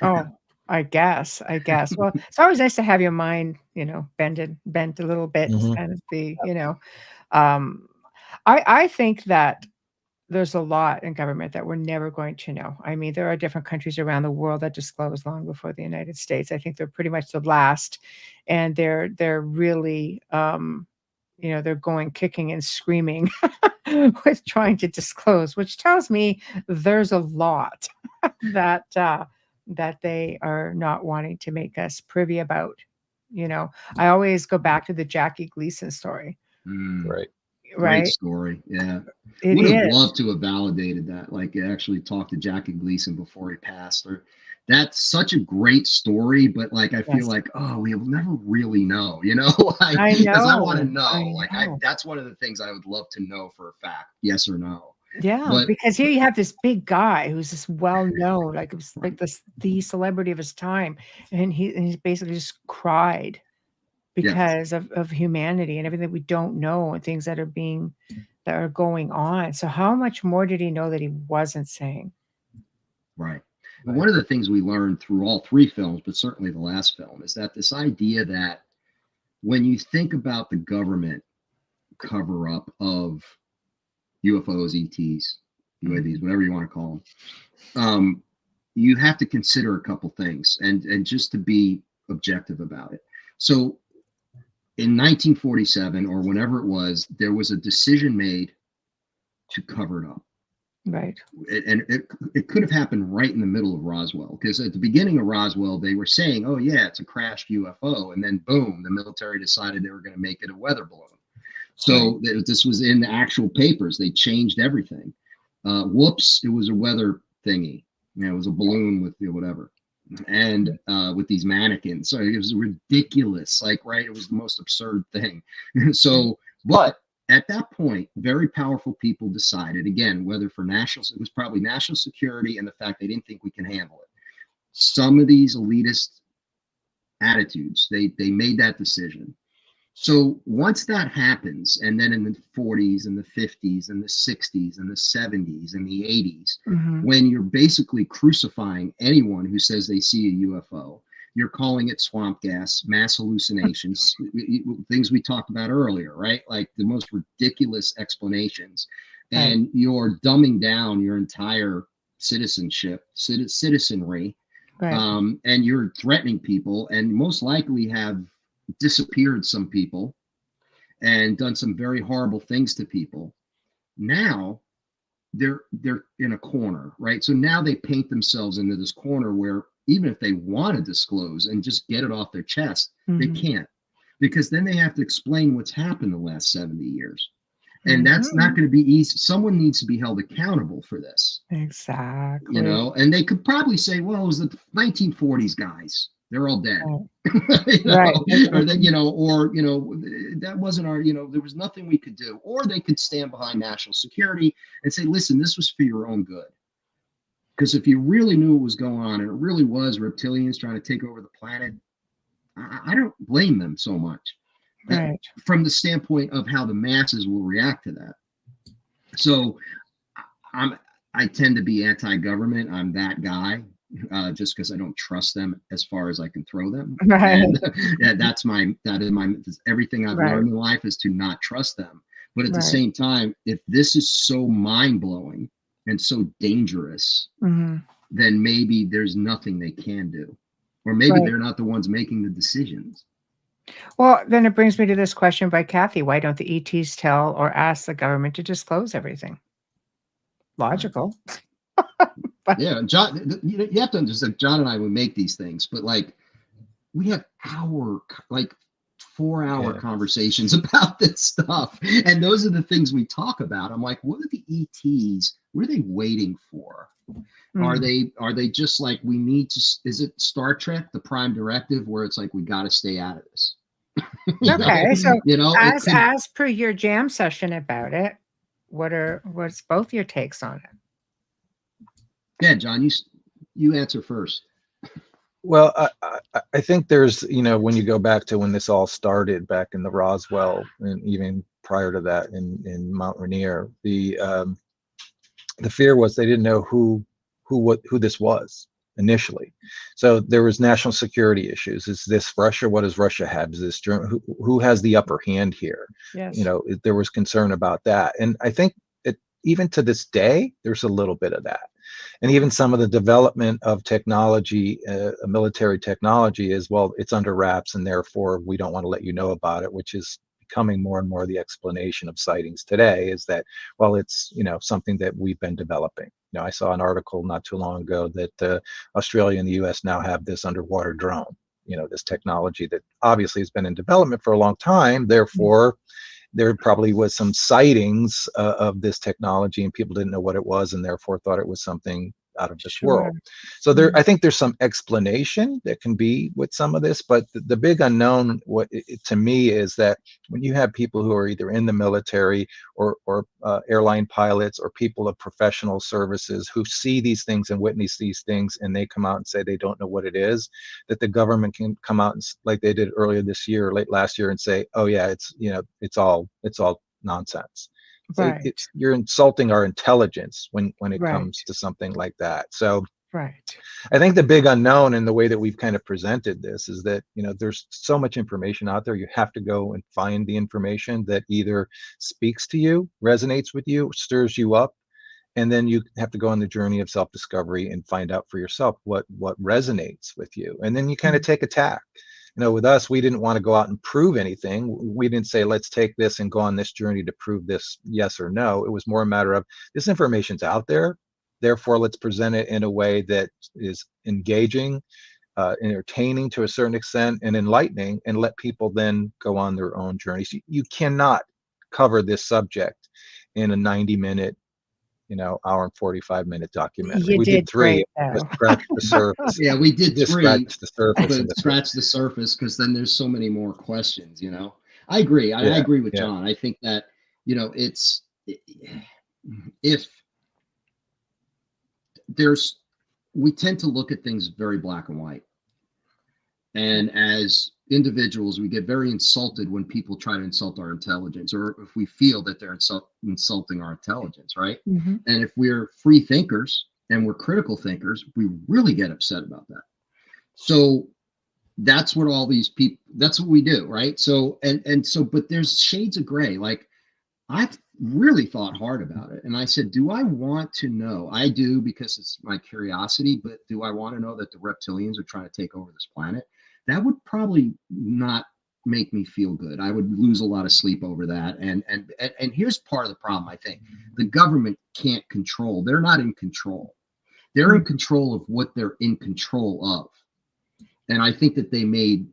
Oh, I guess. Well, it's always nice to have your mind, bent a little bit, Mhm. kind of um, I think that there's a lot in government that we're never going to know. I mean, there are different countries around the world that disclose long before the United States. I think they're pretty much the last, and they're really, they're going kicking and screaming with trying to disclose, which tells me there's a lot that that they are not wanting to make us privy about. I always go back to the Jackie Gleason story, Mm, Right. great right? story. Yeah. It Would have is. loved to have validated that, like actually talked to Jackie Gleason before he passed. Or that's such a great story, but like I feel Yes. like, oh, we'll never really know, you know, like I because I want to know. I know. Like know. that's one of the things I would love to know for a fact, yes or no. Yeah, But because here you have this big guy who's just well known, like it was like the celebrity of his time, and he's basically just cried yeah, because of humanity and everything we don't know and things that are going on. So how much more did he know that he wasn't saying? right. And Right. one of the things we learned through all three films, but certainly the last film, is that this idea that when you think about the government cover up of UFOs, ETs, UAVs, Mhm. whatever you want to call them, you have to consider a couple things and just to be objective about it. So in 1947 or whenever it was, there was a decision made to cover it up. Right. And it could have happened right in the middle of Roswell, because at the beginning of Roswell, they were saying, oh, yeah, it's a crashed UFO. And then, boom, the military decided they were going to make it a weather balloon. So this was in the actual papers. They changed everything. Whoops, it was a weather thingy. It was a balloon with whatever. And with these mannequins. So it was ridiculous. Like, right, it was the most absurd thing. So, but at that point, very powerful people decided, again, whether for it was probably national security and the fact they didn't think we can handle it. Some of these elitist attitudes, they made that decision. So once that happens, and then in the 40s and the 50s and the 60s and the 70s and the 80s, when you're basically crucifying anyone who says they see a UFO, you're calling it swamp gas, mass hallucinations, things we talked about earlier, right? Like the most ridiculous explanations. And you're dumbing down your entire citizenry, and you're threatening people, and most likely have disappeared some people and done some very horrible things to people. Now they're in a corner, right? So now they paint themselves into this corner where even if they want to disclose and just get it off their chest, they can't, because then they have to explain what's happened the last 70 years. And that's not going to be easy. Someone needs to be held accountable for this. Exactly. And they could probably say, well, it was the 1940s guys. They're all dead. Right. Or then, that wasn't our, there was nothing we could do. Or they could stand behind national security and say, listen, this was for your own good. Because if you really knew what was going on, and it really was reptilians trying to take over the planet, I don't blame them so much. Right. From the standpoint of how the masses will react to that. So I tend to be anti-government. I'm that guy. Just because I don't trust them as far as I can throw them. Right. And everything I've learned in life is to not trust them. But at the same time, if this is so mind-blowing and so dangerous, then maybe there's nothing they can do. Or maybe they're not the ones making the decisions. Well, then it brings me to this question by Kathy. Why don't the ETs tell or ask the government to disclose everything? Logical. Yeah, John, you have to understand, John and I would make these things, but like we have 4-hour conversations about this stuff. And those are the things we talk about. I'm like, what are the ETs? What are they waiting for? Are they just like, we need to, is it Star Trek, the Prime Directive, where it's like, we got to stay out of this? Okay. So as per your jam session about it, what's both your takes on it? Yeah, John, you answer first. Well, I think there's, when you go back to when this all started back in the Roswell, and even prior to that in Mount Rainier, the fear was they didn't know who this was initially. So there was national security issues. Is this Russia? What does Russia have? Is this Germany? Who has the upper hand here? Yes. There was concern about that. And I think even to this day, there's a little bit of that. And even some of the development of technology, military technology, is, well, it's under wraps, and therefore we don't want to let you know about it, which is becoming more and more the explanation of sightings today, is that, well, it's, something that we've been developing. I saw an article not too long ago that Australia and the US now have this underwater drone, this technology that obviously has been in development for a long time. Therefore, there probably was some sightings of this technology, and people didn't know what it was, and therefore thought it was something out of this world. So I think there's some explanation that can be with some of this, but the big unknown, to me, is that when you have people who are either in the military or airline pilots or people of professional services who see these things and witness these things, and they come out and say they don't know what it is, that the government can come out and, like they did earlier this year, late last year, and say, oh yeah, it's all nonsense. So you're insulting our intelligence when it comes to something like that. So I think the big unknown in the way that we've kind of presented this is that, there's so much information out there. You have to go and find the information that either speaks to you, resonates with you, stirs you up, and then you have to go on the journey of self-discovery and find out for yourself what resonates with you. And then you kind of take a tack with us, we didn't want to go out and prove anything. We didn't say, let's take this and go on this journey to prove this yes or no. It was more a matter of, this information's out there, therefore let's present it in a way that is engaging, entertaining to a certain extent, and enlightening, and let people then go on their own journeys. You cannot cover this subject in a 90-minute, hour and 45-minute documentary. You We did did 3. great, though. Just scratch the surface. Yeah, we did Just 3, scratch the surface. but scratch the surface, because then there's so many more questions. I agree. I Yeah, agree with yeah. John. I think that it's if we tend to look at things very black and white, and as individuals, we get very insulted when people try to insult our intelligence, or if we feel that they're insulting our intelligence, right? Mm-hmm. And if we're free thinkers and we're critical thinkers, we really get upset about that. So that's what all these people, that's what we do, right? So but there's shades of gray. Like, I've really thought hard about it, and I said, do I want to know? I do, because it's my curiosity, but do I want to know that the reptilians are trying to take over this planet? That would probably not make me feel good. I would lose a lot of sleep over that. And here's part of the problem. I think the government can't control. They're not in control. They're in control of what they're in control of. And I think that they made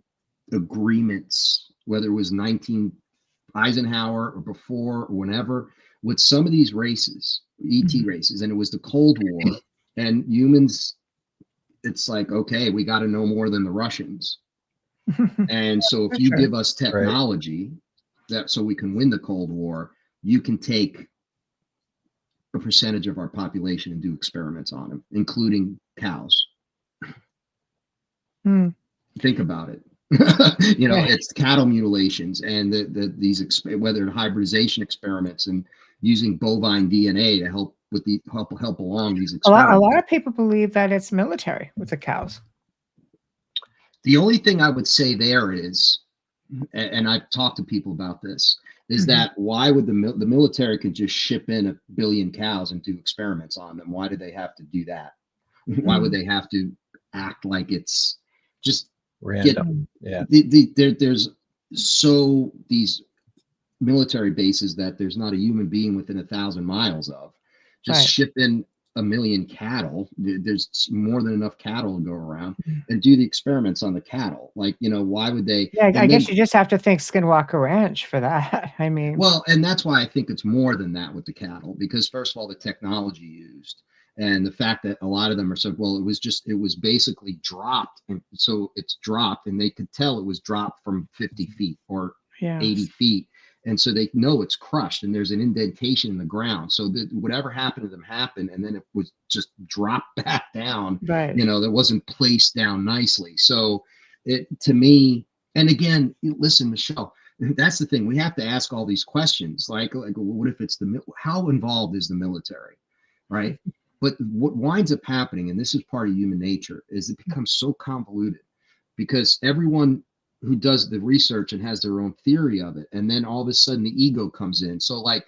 agreements, whether it was 19 Eisenhower or before or whenever, with some of these races, ET races, and it was the Cold War, and humans, it's like, okay, we got to know more than the Russians. And so if you give us technology that so we can win the Cold War, you can take a percentage of our population and do experiments on them, including cows. Think about it. It's cattle mutilations and these whether hybridization experiments and using bovine DNA to help with help along these experiments. A lot of people believe that it's military with the cows. The only thing I would say there is, and I've talked to people about this, is that why would the military could just ship in 1 billion cows and do experiments on them? Why do they have to do that? Why would they have to act like it's just random? There's these military bases that there's not a human being within 1,000 miles of. Just ship in 1 million cattle. There's more than enough cattle to go around, and do the experiments on the cattle. Like, why would they? Yeah, I guess you just have to think Skinwalker Ranch for that. I mean, well, and that's why I think it's more than that with the cattle, because first of all, the technology used, and the fact that a lot of them are said, well, it was basically dropped, and so it's dropped, and they could tell it was dropped from 50 feet or 80 feet. And so they know it's crushed, and there's an indentation in the ground. So that whatever happened to them happened, and then it was just dropped back down. Right. That wasn't placed down nicely. So to me, and again, listen, Michelle, that's the thing. We have to ask all these questions. Like what if it's how involved is the military, right? But what winds up happening, and this is part of human nature, is it becomes so convoluted, because everyone who does the research and has their own theory of it, and then all of a sudden the ego comes in. So like,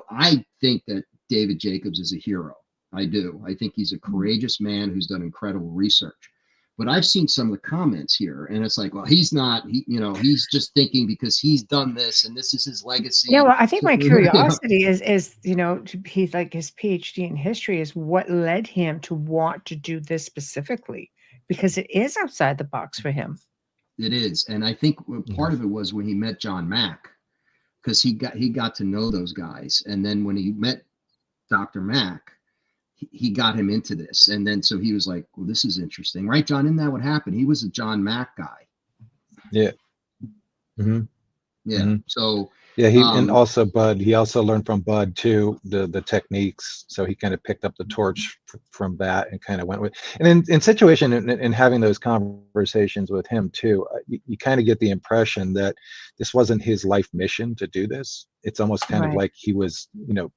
I think that David Jacobs is a hero. I do. I think he's a courageous man who's done incredible research. But I've seen some of the comments here, and it's like, well, he's not, he's just thinking because he's done this and this is his legacy. Yeah, well, I think my curiosity is he's like, his PhD in history is what led him to want to do this specifically, because it is outside the box for him. It is, and I think part of it was when he met John Mack, because he got to know those guys, and then when he met Dr. Mack, he got him into this, and then so he was like, well, this is interesting, right, John? Isn't that what happened? He was a John Mack guy. Yeah. So yeah, and also Bud, he also learned from Bud too, the techniques. So he kind of picked up the torch from that and kind of went with, and in situation and having those conversations with him too, you kind of get the impression that this wasn't his life mission to do this. It's almost kind of like he was,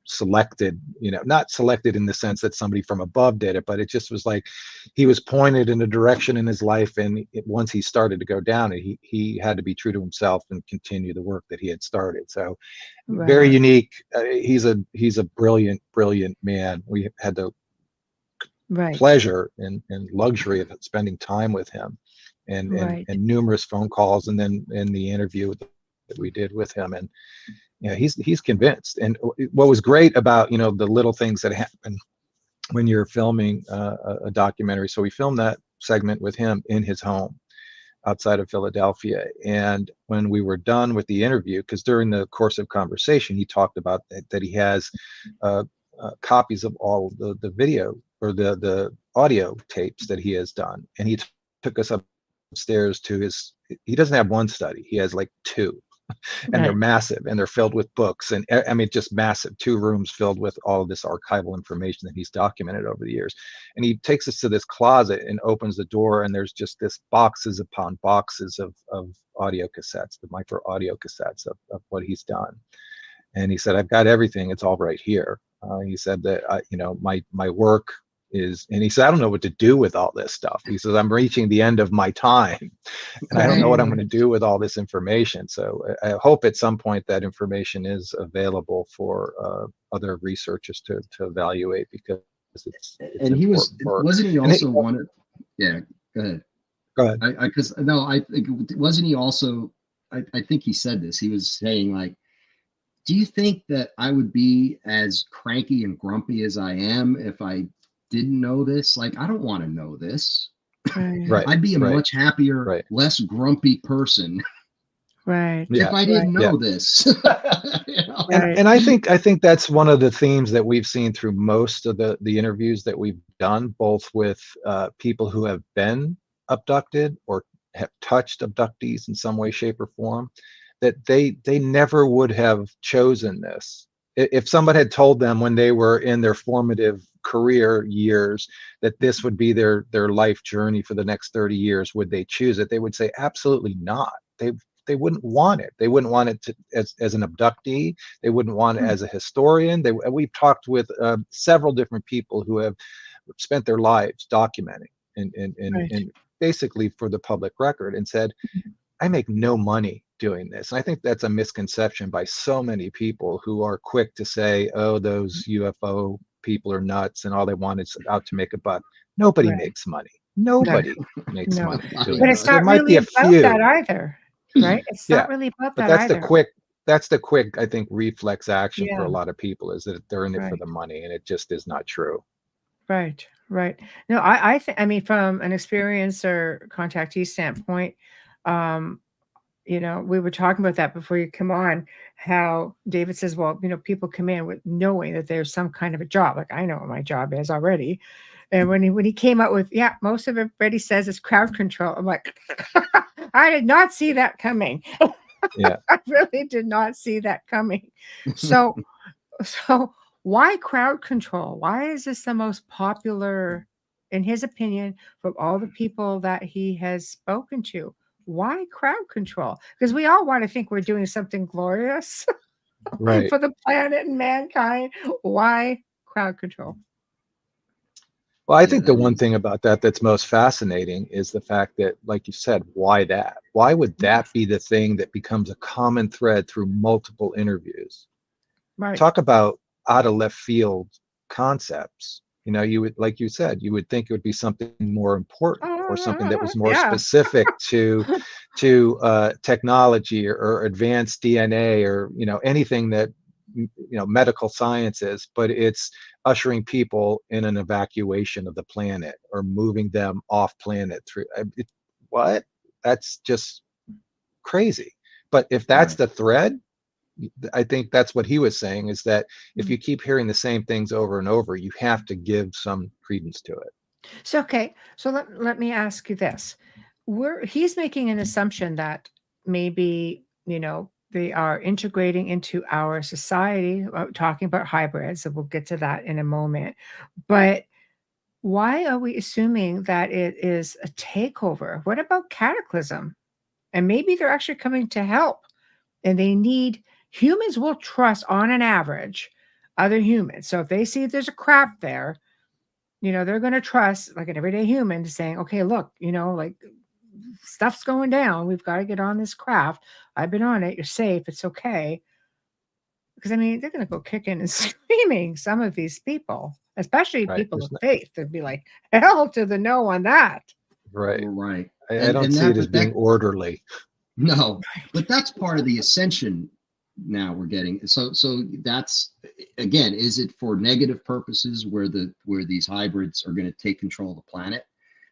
selected, not selected in the sense that somebody from above did it, but it just was like he was pointed in a direction in his life, and once he started to go down it, he had to be true to himself and continue the work that he had started. So very unique. He's a brilliant man. We had the pleasure and luxury of spending time with him, and Right. numerous phone calls, and then in the interview that we did with him. And he's convinced. And what was great about the little things that happen when you're filming a documentary. So we filmed that segment with him in his home outside of Philadelphia. And when we were done with the interview, because during the course of conversation, he talked about that he has copies of all the video or the audio tapes that he has done. And he took us upstairs to he doesn't have one study, he has like two. And they're Right. massive, and they're filled with books, and I mean, just massive, 2 rooms filled with all of this archival information that he's documented over the years. And he takes us to this closet and opens the door, and there's just this boxes upon boxes of audio cassettes, the micro audio cassettes of what he's done. And he said, I've got everything, it's all right here. He said that my work is, and he said, I don't know what to do with all this stuff. He says, I'm reaching the end of my time, and I don't know what I'm going to do with all this information. So I hope at some point that information is available for other researchers to evaluate, because it's And he was, important work. wasn't he also one of, yeah, go ahead. Go ahead. I think, wasn't he also, I think he said this, he was saying, like, do you think that I would be as cranky and grumpy as I am if I didn't know this? Like, I don't want to know this. Right. I'd be a Right. much happier, Right. less grumpy person Right. if I didn't know Yeah. this. You know? Right. And I think that's one of the themes that we've seen through most of the interviews that we've done, both with people who have been abducted or have touched abductees in some way, shape, or form, that they never would have chosen this. If someone had told them when they were in their formative career years that this would be their life journey for the next 30 years, would they choose it? They would say absolutely not. They wouldn't want it. They wouldn't want it to, as an abductee. They wouldn't want it as a historian. We've talked with several different people who have spent their lives documenting and basically for the public record, and said, I make no money doing this. And I think that's a misconception by so many people who are quick to say, oh, those UFO people are nuts and all they want is out to make a buck. Nobody makes money. Nobody makes money doing But this. it's There not might really be a about few. that either, right? It's not really about but that that's either. that's the quick, I think, reflex action for Yeah. a lot of people, is that they're in it for the money, and it just is not true. Right. Right. No, I think, I mean, from an experience or contactee standpoint, we were talking about that before you come on, how David says, well, people come in with knowing that there's some kind of a job. Like, I know what my job is already. And when he came out with, most of everybody says it's crowd control. I'm like, I did not see that coming. Yeah. I really did not see that coming. So why crowd control? Why is this the most popular, in his opinion, from all the people that he has spoken to? Why crowd control? Because we all want to think we're doing something glorious Right. for the planet and mankind. Why crowd control? Well, I think the one thing about that's most fascinating is the fact that, like you said, why that? Why would that be the thing that becomes a common thread through multiple interviews? Right. Talk about out of left field concepts. You would, like you said, you would think it would be something more important, or something that was more specific to technology or advanced DNA, or anything that medical sciences. But it's ushering people in an evacuation of the planet, or moving them off planet through what? That's just crazy. But if that's the thread, I think that's what he was saying, is that if you keep hearing the same things over and over, you have to give some credence to it. So, okay. So let me ask you this. He's making an assumption that maybe, they are integrating into our society, talking about hybrids, so we'll get to that in a moment. But why are we assuming that it is a takeover? What about cataclysm? And maybe they're actually coming to help, and humans will trust, on an average, other humans. So if they see there's a craft there, they're going to trust, like an everyday human, saying, okay, look, like, stuff's going down. We've got to get on this craft. I've been on it. You're safe. It's okay. Because, I mean, they're going to go kicking and screaming, some of these people, especially people of faith. They'd be like, hell to the no on that. Right. Right. I don't see it as being orderly. No, but that's part of the ascension now we're getting. So that's, again, is it for negative purposes where these hybrids are going to take control of the planet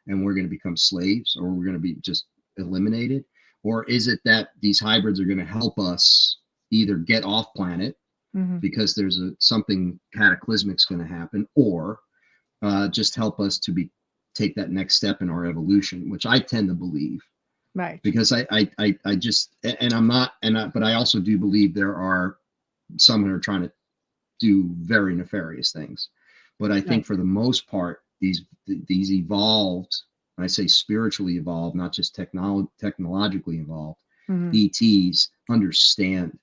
and we're going to become slaves, or we're going to be just eliminated? Or is it that these hybrids are going to help us either get off planet because there's something cataclysmic's going to happen, or just help us to take that next step in our evolution, which I tend to believe. Right. Because I just, and I'm not, but I also do believe there are some that are trying to do very nefarious things. But I think for the most part, these evolved, I say spiritually evolved, not just technologically evolved, ETs understand.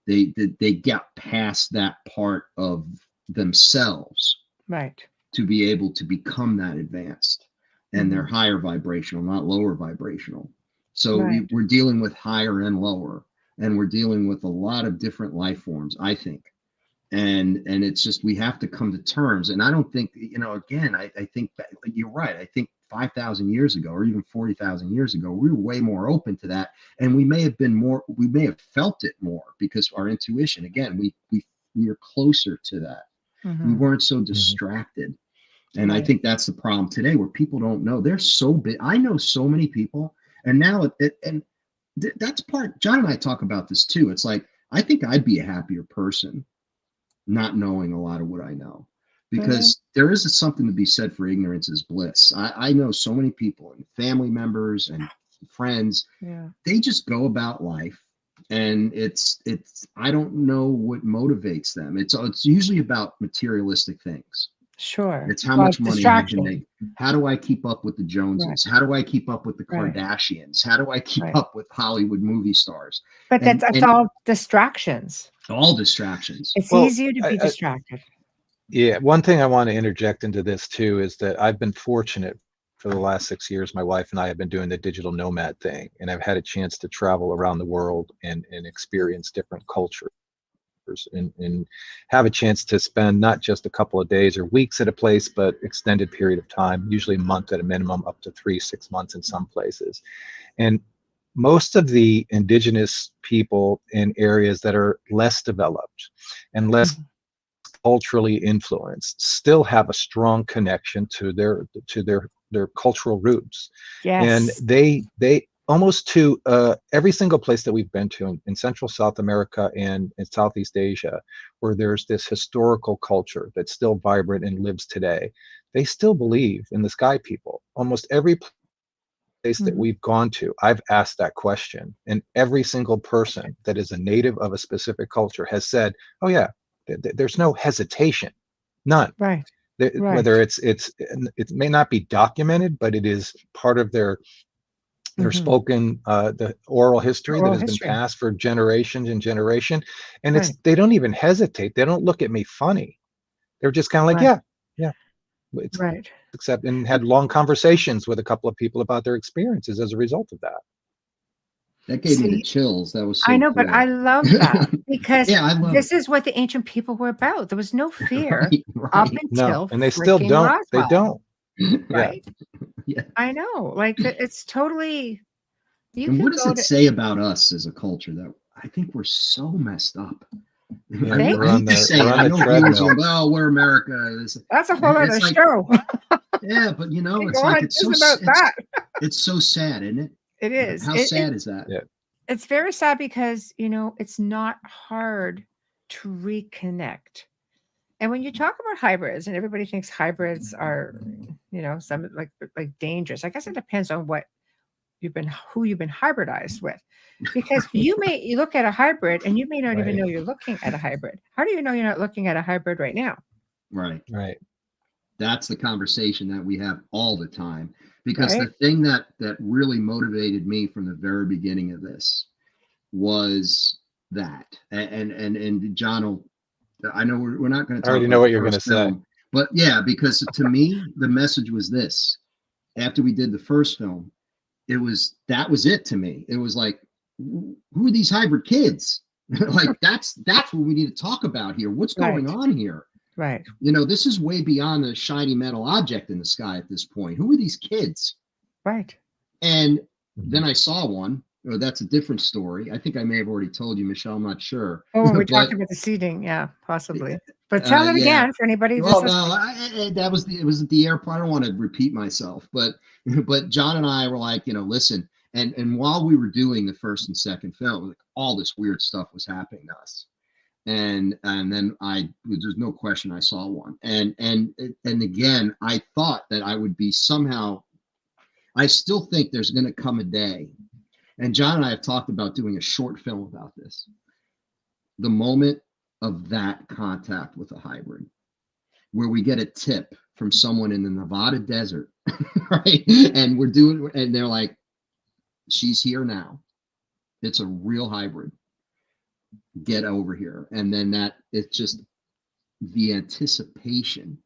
They got past that part of themselves, right, to be able to become that advanced. And they're higher vibrational, not lower vibrational. So we're dealing with higher and lower, and we're dealing with a lot of different life forms, I think. And it's just, we have to come to terms. And I don't think, again, I think that you're right. I think 5,000 years ago, or even 40,000 years ago, we were way more open to that. And we may have felt it more because our intuition, again, we were closer to that. We weren't so distracted. And I think that's the problem today, where people don't know. They're so big. I know so many people, and now that's part. John and I talk about this too. It's like, I think I'd be a happier person not knowing a lot of what I know, because there is something to be said for ignorance is bliss. I know so many people and family members and friends. Yeah. They just go about life, and it's I don't know what motivates them. It's usually about materialistic things. Sure. It's how much money I can make. How do I keep up with the Joneses? How do I keep up with the Kardashians? How do I keep up with Hollywood movie stars? But that's all distractions. All distractions. It's easier to be distracted. Yeah. One thing I want to interject into this too is that I've been fortunate for the last 6 years. My wife and I have been doing the digital nomad thing, and I've had a chance to travel around the world and experience different cultures. And have a chance to spend not just a couple of days or weeks at a place, but extended period of time, usually a month at a minimum, up to 3-6 months in some places. And most of the indigenous people in areas that are less developed and less culturally influenced still have a strong connection to their cultural roots. Yes. And they almost to every single place that we've been to in Central South America and in Southeast Asia, where there's this historical culture that's still vibrant and lives today, they still believe in the sky people. Almost every place that we've gone to, I've asked that question, and every single person that is a native of a specific culture has said, oh yeah, there's no hesitation, none. Right. Whether it may not be documented, but it is part of their spoken, the oral history that has been passed for generations and generation. And they don't even hesitate. They don't look at me funny. They're just kind of like, yeah. It's except, and had long conversations with a couple of people about their experiences as a result of that. That gave me the chills. That was so I know, cool. but I love that because this is what the ancient people were about. There was no fear up until and they still don't. Roswell. They don't. Right. Yeah. I know. Like, it's totally. And what does it say about us as a culture that I think we're so messed up? Yeah, I know viewers are, well, we're America. That's a whole other show. Yeah, but it's like it's so sad, isn't it? It is. How sad is that? Yeah. It's very sad because it's not hard to reconnect. And when you talk about hybrids, and everybody thinks hybrids are, some like dangerous. I guess it depends on who you've been hybridized with, because you look at a hybrid and you may not even know you're looking at a hybrid. How do you know you're not looking at a hybrid right now? Right. That's the conversation that we have all the time, because the thing that really motivated me from the very beginning of this was that, and John I know we're not going to talk. I already know what you're going to say, but yeah, because to me the message was this: after we did the first film, that was it to me. It was like, who are these hybrid kids? Like that's what we need to talk about here. What's going on here? Right. This is way beyond the shiny metal object in the sky at this point. Who are these kids? Right. And then Mhm. I saw one. Oh, that's a different story. I think I may have already told you, Michelle. I'm not sure, Oh, when we but talked about the seating, yeah, possibly. But tell it yeah. again for anybody Well, just no, listening. that was it was at the airport. I don't want to repeat myself, but John and I were like, listen. And while we were doing the first and second film, like, all this weird stuff was happening to us. And then there's no question I saw one. And again, I thought that I would be somehow. I still think there's going to come a day, and John and I have talked about doing a short film about this. The moment of that contact with a hybrid, where we get a tip from someone in the Nevada desert, right? And and they're like, she's here now. It's a real hybrid. Get over here. And then it's just the anticipation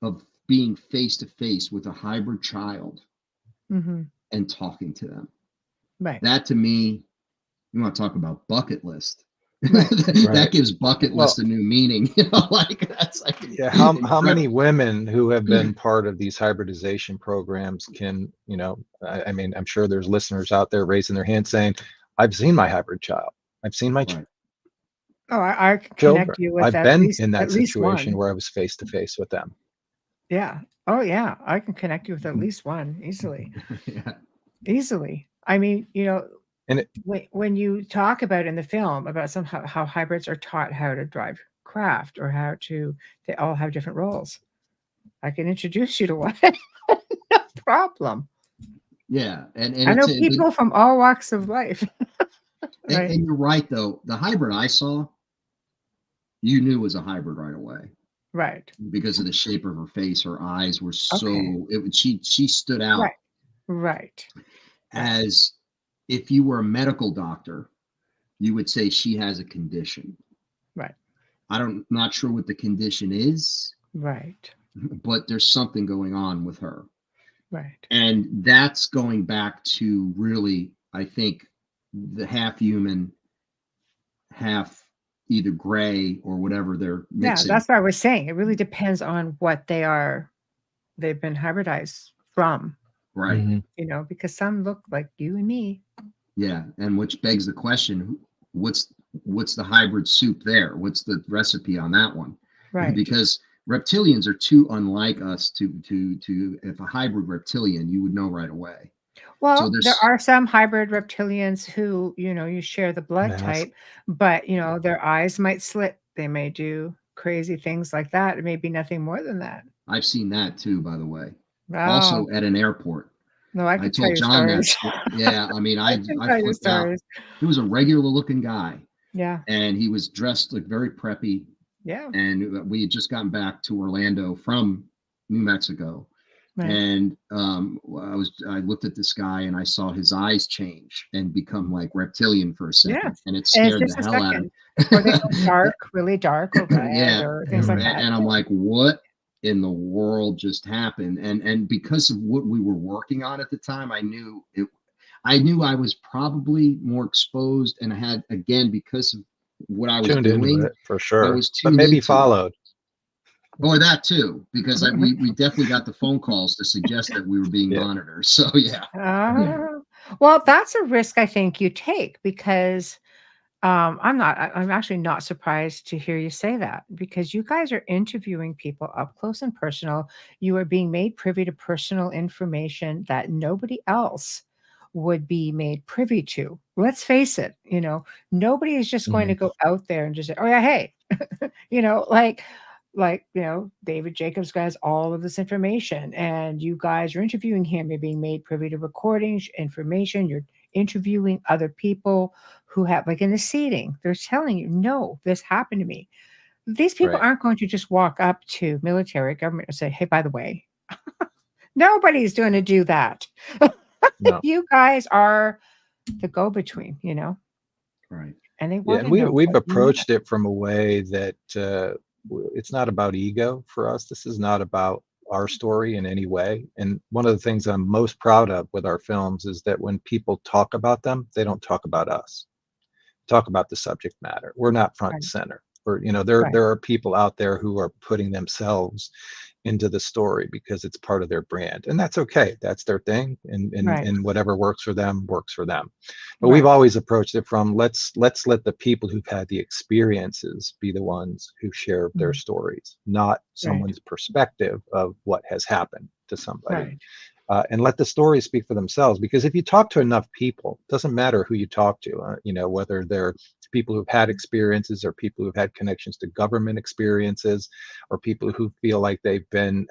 of being face to face with a hybrid child Mm-hmm. and talking to them. Right. That, to me, you want to talk about bucket list. Right. That Right. gives bucket Well, list a new meaning. Like, that's like yeah, how many incredible. women who have been part of these hybridization programs can, I mean, I'm sure there's listeners out there raising their hand saying, I've seen my hybrid child. I've seen my Right. Oh, I can children. connect you with I've been in at that least situation one. where I was face to face with them. Yeah. Oh, yeah. I can connect you with at least one easily. Yeah. Easily. I mean, And it, when you talk about in the film about somehow how hybrids are taught how to drive craft or they all have different roles. I can introduce you to one. No problem. Yeah. And I know it's people from all walks of life. Right. and you're right, though. The hybrid I saw, you knew was a hybrid right away Right. because of the shape of her face. Her eyes were Okay. she stood out Right. Right. Right. as, if you were a medical doctor, you would say she has a condition. Right. Not sure what the condition is, Right. but there's something going on with her. Right. And that's going back to, really, I think, the half human, half either gray or whatever they're Yeah, mixing. that's what I was saying. It really depends on what they've been hybridized from, Right. Mhm. Because some look like you and me. Yeah. And which begs the question, what's the hybrid soup there? What's the recipe on that one? Right. Because reptilians are too unlike us to if a hybrid reptilian, you would know right away. So Well, there there's are some hybrid reptilians who, you share the blood Mask. type, but, their eyes might slit. They may do crazy things like that. It may be nothing more than that. I've seen that too, by the way. Oh, Also at an airport. no, I I could tell told you John that stories. story. Yeah, I mean, I can I tell you flipped out. stories. He was a regular looking guy, Yeah. and he was dressed like very preppy. Yeah. And we had just gotten back to Orlando from New Mexico, Right. and I looked at this guy and I saw his eyes change and become like reptilian for a second, Yes. and it And it's scared the just a hell out of second. Or they go him. dark, really dark or red Yeah, or things like Mhm. that. and I'm like, what in the world just happened? And because of what we were working on at the time, I knew I was probably more exposed, and I had, again, because of what I was Tuned into doing, it for I sure, was but tuned maybe into it. followed. Or that too, because we definitely got the phone calls to suggest that we were being Yeah. monitored. So yeah. Ah, well, that's a risk I think you take because I'm actually not surprised to hear you say that because you guys are interviewing people up close and personal. You are being made privy to personal information that nobody else would be made privy to. Let's face it, nobody is just going to Mhm. go out there and just say, "Oh yeah, hey," like David Jacobs has all of this information, and you guys are interviewing him. You're being made privy to recordings, information. You're interviewing other people who have, like in the seating, they're telling you, no, this happened to me. These people Right. aren't going to just walk up to military government and say, hey, by the way, nobody's going to do that. No. You guys are the go-between, Right. and they Yeah, want and to we know we've what you know. approached it from a way that it's not about ego for us. This is not about our story in any way. And one of the things I'm most proud of with our films is that when people talk about them, they don't talk about us. Talk about the subject matter. We're not front and Right, center. Or there right, are people out there who are putting themselves into the story because it's part of their brand, and that's okay. That's their thing, Right. and whatever works for them works for them. But Right. we've always approached it from let's let the people who've had the experiences be the ones who share their stories, not Right. someone's perspective of what has happened to somebody. Right. And let the stories speak for themselves, because if you talk to enough people, it doesn't matter who you talk to, whether they're people who've had experiences or people who've had connections to government experiences or people who feel like they've been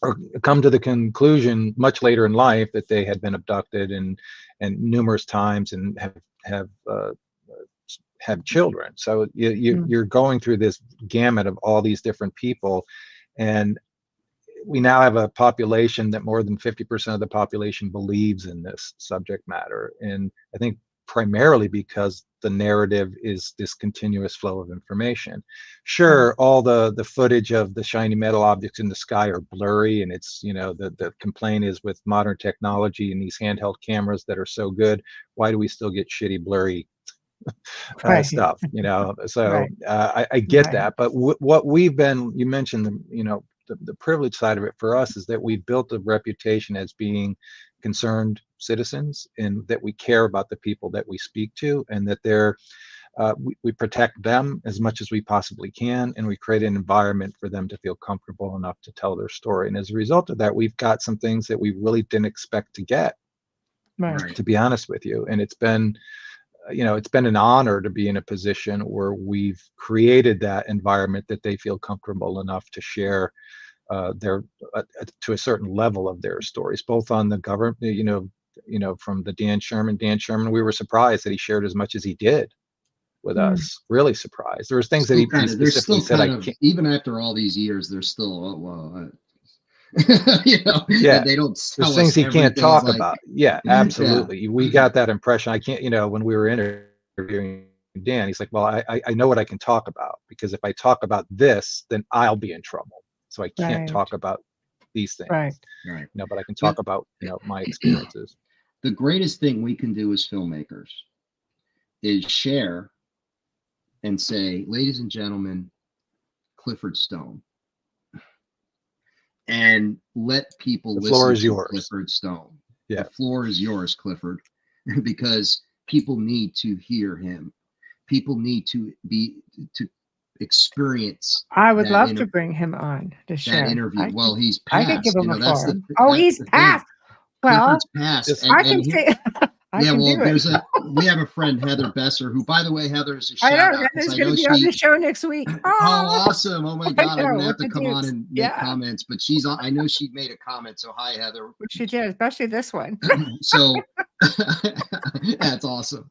or come to the conclusion much later in life that they had been abducted and numerous times and have children. So you're going through this gamut of all these different people, and we now have a population that more than 50% of the population believes in this subject matter. And I think primarily because the narrative is this continuous flow of information. Sure, all the footage of the shiny metal objects in the sky are blurry, and it's, the complaint is with modern technology and these handheld cameras that are so good, why do we still get shitty, blurry Right. stuff? So Right. I get Right. that, but what we've been, you mentioned the privilege side of it for us is that we've built a reputation as being concerned citizens, and that we care about the people that we speak to, and that we protect them as much as we possibly can, and we create an environment for them to feel comfortable enough to tell their story. And as a result of that, we've got some things that we really didn't expect to get, Right. to be honest with you. And it's been an honor to be in a position where we've created that environment that they feel comfortable enough to share their to a certain level of their stories, both on the government, from the Dan Sherman, we were surprised that he shared as much as he did with us. Really surprised. There was things that he specifically said, I can't. Even after all these years, there's still, oh, well, Yeah, they don't there's tell things us he can't everything. talk Like, about. Yeah, absolutely. We got that impression. I can't, when we were interviewing Dan, he's like, well, I know what I can talk about, because if I talk about this, then I'll be in trouble. So I can't Right. talk about these things. Right. But I can talk about, my experiences. The greatest thing we can do as filmmakers is share and say, ladies and gentlemen, Clifford Stone. And let people listen to yours. Clifford Stone. Yeah. The floor is yours, Clifford, because people need to hear him. People need to experience. I would love to bring him on to share that interview. Well, he's passed. I could give him a that's forum. that's He's passed. Well, Clifford's passed. I can say. We have a friend, Heather Besser, who, by the way, Heather's a I shout know out. Heather's going to be on the show next week. Oh, awesome! Oh my God, I'm gonna have to come Dukes. on and make comments. But she's on. I know she made a comment. So hi, Heather. She did, especially this one. So that's awesome.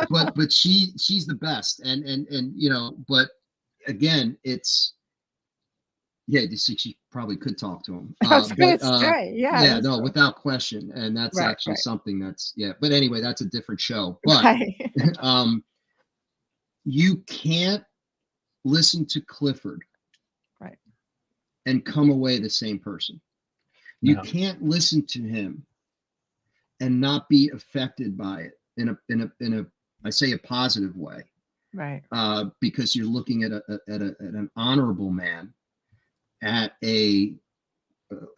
But she's the best, and but again, it's. Yeah, she probably could talk to him. Without question. And that's actually something that's, But anyway, that's a different show. But you can't listen to Clifford and come away the same person. You can't listen to him and not be affected by it in a I say a positive way. Right. Because you're looking at an honorable man, at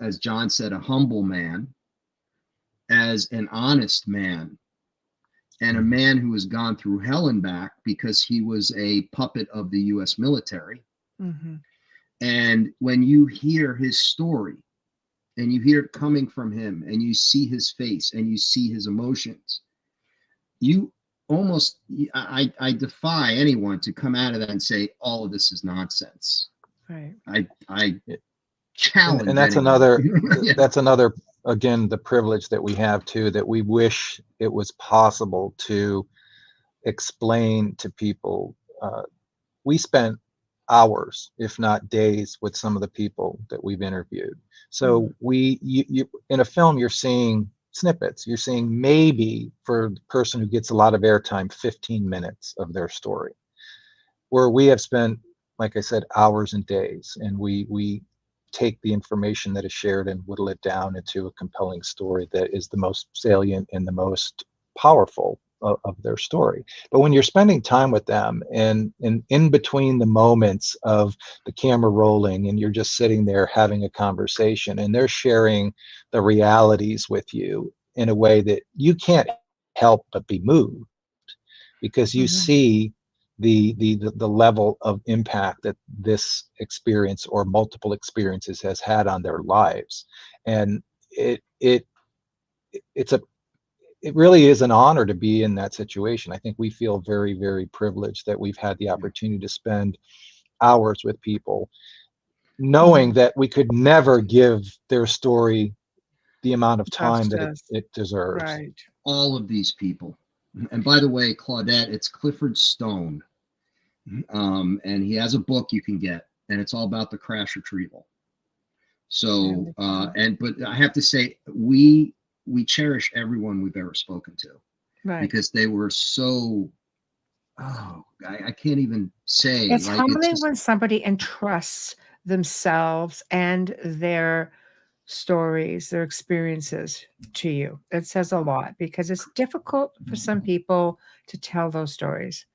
as John said, a humble man, as an honest man, and a man who has gone through hell and back because he was a puppet of the U.S. military. Mm-hmm. And when you hear his story and you hear it coming from him and you see his face and you see his emotions, you almost, I defy anyone to come out of that and say, all of this is nonsense. Right. I challenge. And that's another, again, the privilege that we have too, that we wish it was possible to explain to people. We spent hours, if not days, with some of the people that we've interviewed. So you in a film, you're seeing snippets. You're seeing maybe, for the person who gets a lot of airtime, 15 minutes of their story, where we have spent, like I said, hours and days, and we take the information that is shared and whittle it down into a compelling story that is the most salient and the most powerful of their story. But when you're spending time with them, and in between the moments of the camera rolling, and you're just sitting there having a conversation, and they're sharing the realities with you in a way that you can't help but be moved, because you Mhm. see the level of impact that this experience or multiple experiences has had on their lives. And it's a it really is an honor to be in that situation. I think we feel very, very privileged that we've had the opportunity to spend hours with people, knowing Mhm. that we could never give their story the amount of time that Justice. it deserves. Right. All of these people. And by the way, Claudette, it's Clifford Stone. And he has a book you can get, and it's all about the crash retrieval. So, but I have to say, we cherish everyone we've ever spoken to, Right. because they were so, oh, I can't even say, It's like, it's humbling just, when somebody entrusts themselves and their stories, their experiences to you. It says a lot because it's difficult for some people to tell those stories.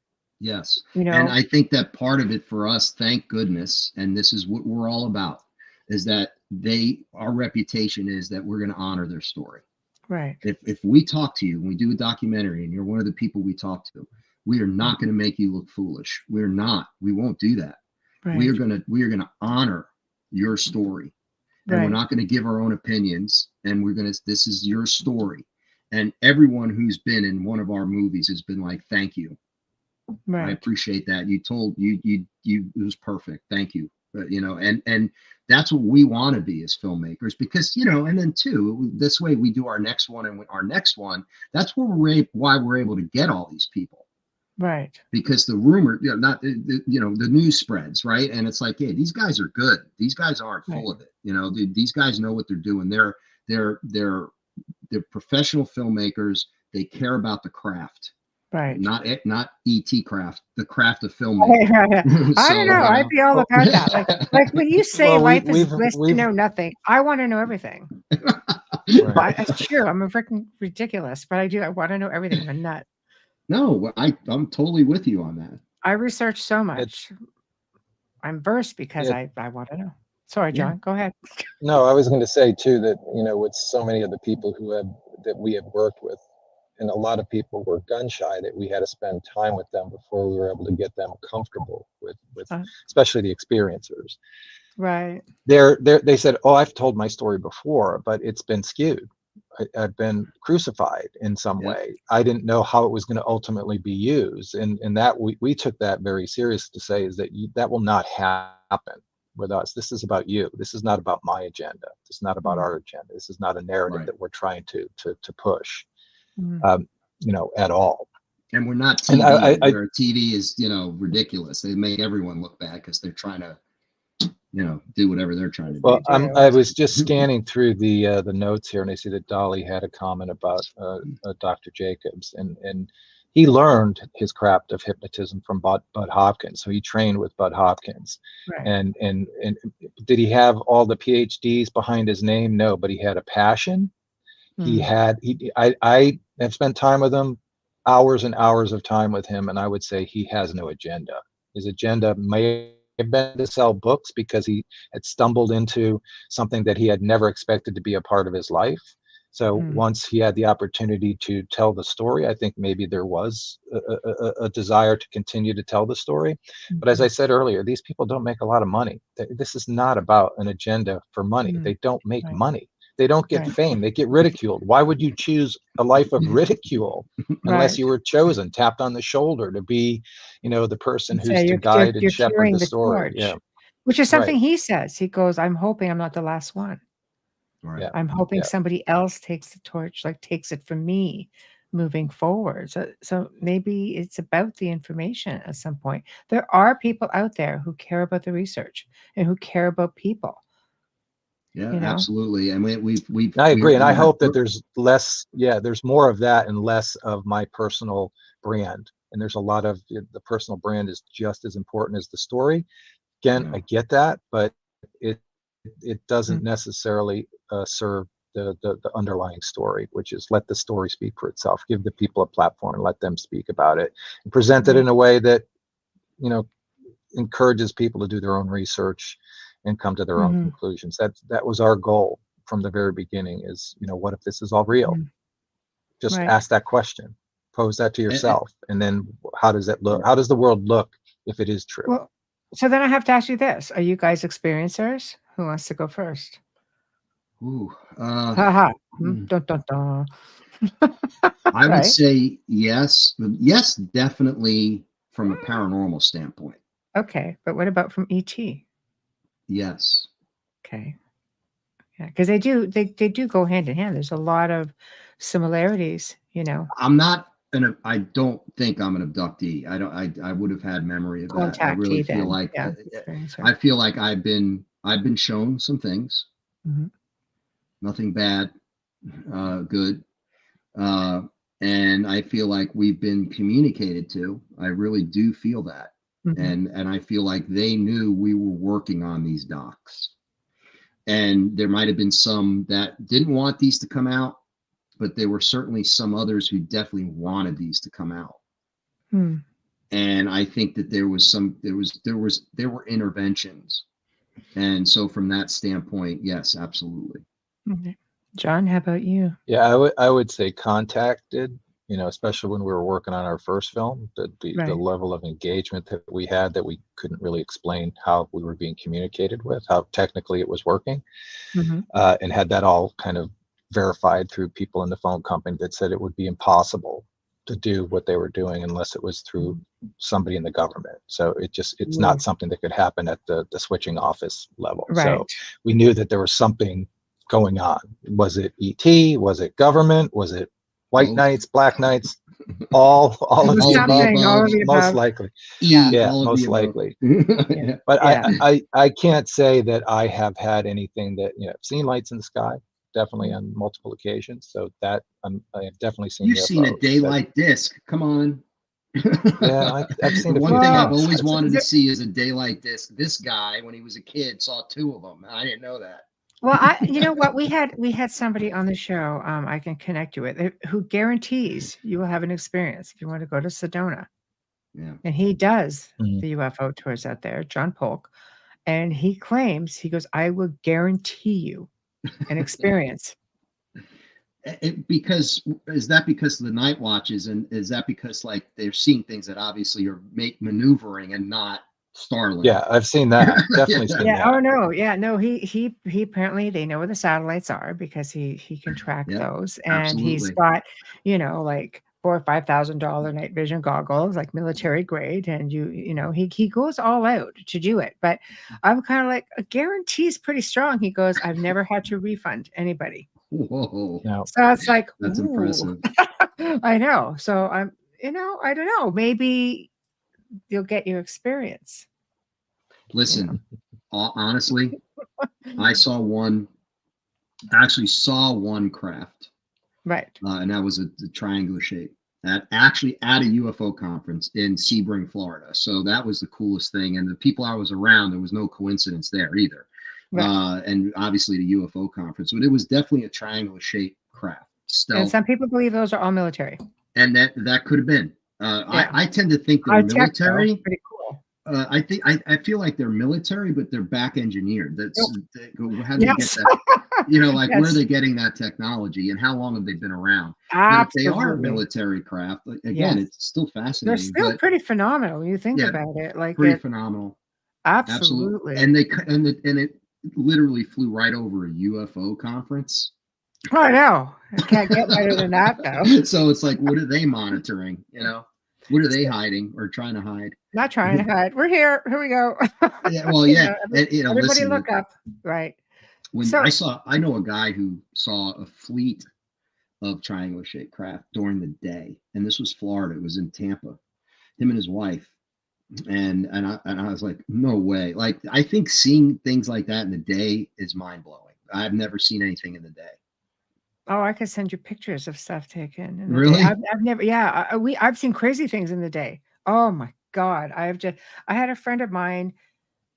yes. You And know, I think that part of it for us, thank goodness, and this is what we're all about, is that our reputation is that we're going to honor their story. right. If we talk to you and we do a documentary and you're one of the people we talk to, we are not going to make you look foolish. We're not. We won't do that. Right. We are gonna honor your story, and we're Right. not going to give our own opinions. And we're gonna, this is your story. And everyone who's been in one of our movies has been like, thank you. I Right. appreciate that. You told it was perfect. Thank you. But and that's what we want to be as filmmakers, because and then too, this way we do our next one, and our next one, that's why we're able to get all these people, Right. because the rumor, not the news spreads, right? And it's like, hey, these guys are good. These guys aren't Right. full of it. These guys know what they're doing. They're professional filmmakers. They care about the craft. Right. Not ET craft, the craft of Right, filmmaking. right, right. I don't So know. I'd be all Well, about that. Like when you say well, life is bliss to we've know nothing, I want to know everything. right. It's true. I'm a freaking ridiculous, but I do. I want to know everything. I'm a nut. no, I'm totally with you on that. I research so It, much. I'm versed because it, I want to know. Sorry, Yeah. John. Go ahead. no, I was going to say too that with so many of the people that we have worked with, and a lot of people were gun shy, that we had to spend time with them before we were able to get them comfortable with Uh, especially the experiencers. right. They said, oh, I've told my story before, but it's been skewed. I've been crucified in some Yeah. way. I didn't know how it was going to ultimately be used, and that we took that very serious, to say is that that will not happen with us. This is about you. This is not about my agenda. This is not about Mm, our agenda. This is not a narrative Right. that we're trying to push, mm. um, at all. And we're not And TV, I where TV is, ridiculous. They make everyone look bad because they're trying to, do whatever they're trying to well, do. Do. I was just scanning through the notes here, and I see that Dolly had a comment about Dr. Jacobs, and he learned his craft of hypnotism from Bud Hopkins. So he trained with Bud Hopkins, Right. and did he have all the PhDs behind his name? No, but he had a passion. Mm, I have spent time with him, hours and hours of time with him, and I would say he has no agenda. His agenda may have been to sell books, because he had stumbled into something that he had never expected to be a part of his life. So mm, once he had the opportunity to tell the story, I think maybe there was a desire to continue to tell the story. But as I mhm, said earlier, these people don't make a lot of money. This is not about an agenda for money. mm. They don't make Right. money. They don't get Right. fame. They get ridiculed. Why would you choose a life of ridicule unless Right. you were chosen, tapped on the shoulder to be, the person And who's say to you're guide and you're shepherd carrying the the story? Yeah, torch, which is right. something he says. He goes, "I'm hoping I'm not the last one. Right. Yeah, I'm hoping yeah. somebody else takes the torch, like takes it from me moving forward." So maybe it's about the information at some point. There are people out there who care about the research and who care about people, Yeah, you know? absolutely. And I agree, and I hope that we're, there's less. Yeah, there's more of that and less of my personal brand. And there's a lot of the personal brand is just as important as the story. Again, yeah. I get that, but it it doesn't Mm, necessarily serve the underlying story, which is let the story speak for itself. Give the people a platform and let them speak about it, and present it in a way that, you know, encourages people to do their own research and come to their own Mhm. conclusions. That was our goal from the very beginning. Is, you know, what if this is all real? Mhm. Just Right. ask that question, pose that to And, yourself, and then how does it look? How does the world look if it is true? Well, so then I have to ask you this. Are you guys experiencers? Who wants to go first? ooh, Ha ha. hmm. Dun, dun, dun. I would Right. say yes. Yes, definitely from a paranormal standpoint. Okay. But what about from ET? Yes. Okay. Yeah. Because they do go hand in hand. There's a lot of similarities, you know, I'm not I don't think I'm an abductee. I don't. I would have had memory of that. I really contactee feel then. like Yeah. Experiencer. I feel like I've been shown some things. Mhm. Nothing bad, good, uh, and I feel like we've been communicated to. I really do feel that, Mhm. and I feel like they knew we were working on these docs, and there might have been some that didn't want these to come out, but there were certainly some others who definitely wanted these to come out. Hmm. And I think that there were interventions, and so from that standpoint, yes, absolutely. Okay. John, how about you? Yeah, I would say contacted, you know, especially when we were working on our first film, the Right. level of engagement that we had, that we couldn't really explain how we were being communicated with, how technically it was working, Mhm. and had that all kind of verified through people in the phone company that said it would be impossible to do what they were doing unless it was through somebody in the government. So it's Whoa. not something that could happen at the switching office level. So Right. we knew that there was something going on. Was it ET? Was it government? Was it white Both. knights, black knights? All It of was the All of the above, something, all above. of the most above. likely. Yeah. E, Yeah, all of the most above. likely. Yeah. Yeah. But Yeah. I can't say that I have had anything that, you know, I've seen lights in the sky, definitely Mm. on multiple occasions. So that I have definitely seen You've seen a UFOs. That, daylight disc. Come on. yeah, I've The seen a one few thing Well, I've things. always wanted to th see is a daylight disc. This guy, when he was a kid, saw two of them. I didn't know that. well, you know what? We had somebody on the show, I can connect you with, who guarantees you will have an experience if you want to go to Sedona. Yeah. And he does Mhm. the UFO tours out there, John Polk. And he claims, he goes, I will guarantee you an experience. Because is that because of the night watches, and is that because like they're seeing things that obviously are make maneuvering and not Starlink? Yeah, I've seen that. Definitely Yeah. seen Yeah. Oh that. no. Yeah. No. He apparently, they know where the satellites are because he can track Yep. those, and he's Absolutely. got, like $4,000 or $5,000 night vision goggles, like military grade, and he goes all out to do it. But I'm kind of like, a guarantee is pretty strong. He goes, I've never had to refund anybody. Whoa, Now, So it's like, that's ooh, impressive. I know. So I don't know. Maybe you'll get your experience. You know. Listen, honestly, I saw one. Actually, saw one craft, Right. and that was a triangular shape. Actually at a UFO conference in Sebring, Florida. So that was the coolest thing. And the people I was around, there was no coincidence there either. Right. And obviously the UFO conference, but it was definitely a triangular shaped craft, And stealth, some people believe those are all military. and that could have been. Yeah. I tend to think they're High tech though. military. Pretty cool. I feel like they're military, but they're back engineered. Yep. How do they get Yes. that? Like where are Yes. they getting that technology, and how long have they been around? But if they are Absolutely. military craft, like, again, Yes. it's still They're fascinating. still But pretty phenomenal when you think yeah, about it. Like pretty it phenomenal. Absolutely. absolutely. And it literally flew right over a UFO conference. Oh, I know. I can't get better than that though. So it's like, what are they monitoring? What are they hiding or trying to hide? Not trying to hide. We're here. Here we go. Yeah, well, yeah, and, Everybody listen. look up. Right. When So I know a guy who saw a fleet of triangular shaped craft during the day, and this was Florida. It was in Tampa. Him and his wife, and I was like, no way. Like I think seeing things like that in the day is mind blowing. I've never seen anything in the day. I could send you pictures of stuff taken in the day. Really? I've never, yeah, I've seen crazy things in the day. Oh my God. I had a friend of mine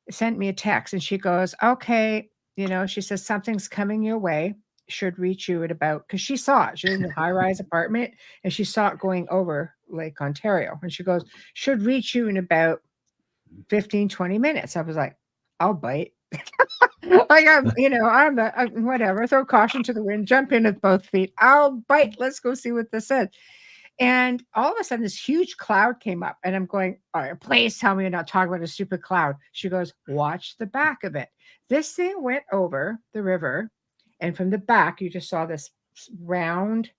sent me a text and she goes, okay, she says, something's coming your way. should reach you at about, because she saw it. She was in a high-rise apartment and she saw it going over Lake Ontario. And she goes, should reach you in about 15, 20 minutes. I was like, I'll bite. Like I'm whatever, throw caution to the wind, jump in with both feet. I'll bite. Let's go see what this is. And all of a sudden, this huge cloud came up, and I'm going, all right, please tell me you're not talking about a stupid cloud. She goes, watch the back of it. This thing went over the river, and from the back, you just saw this round,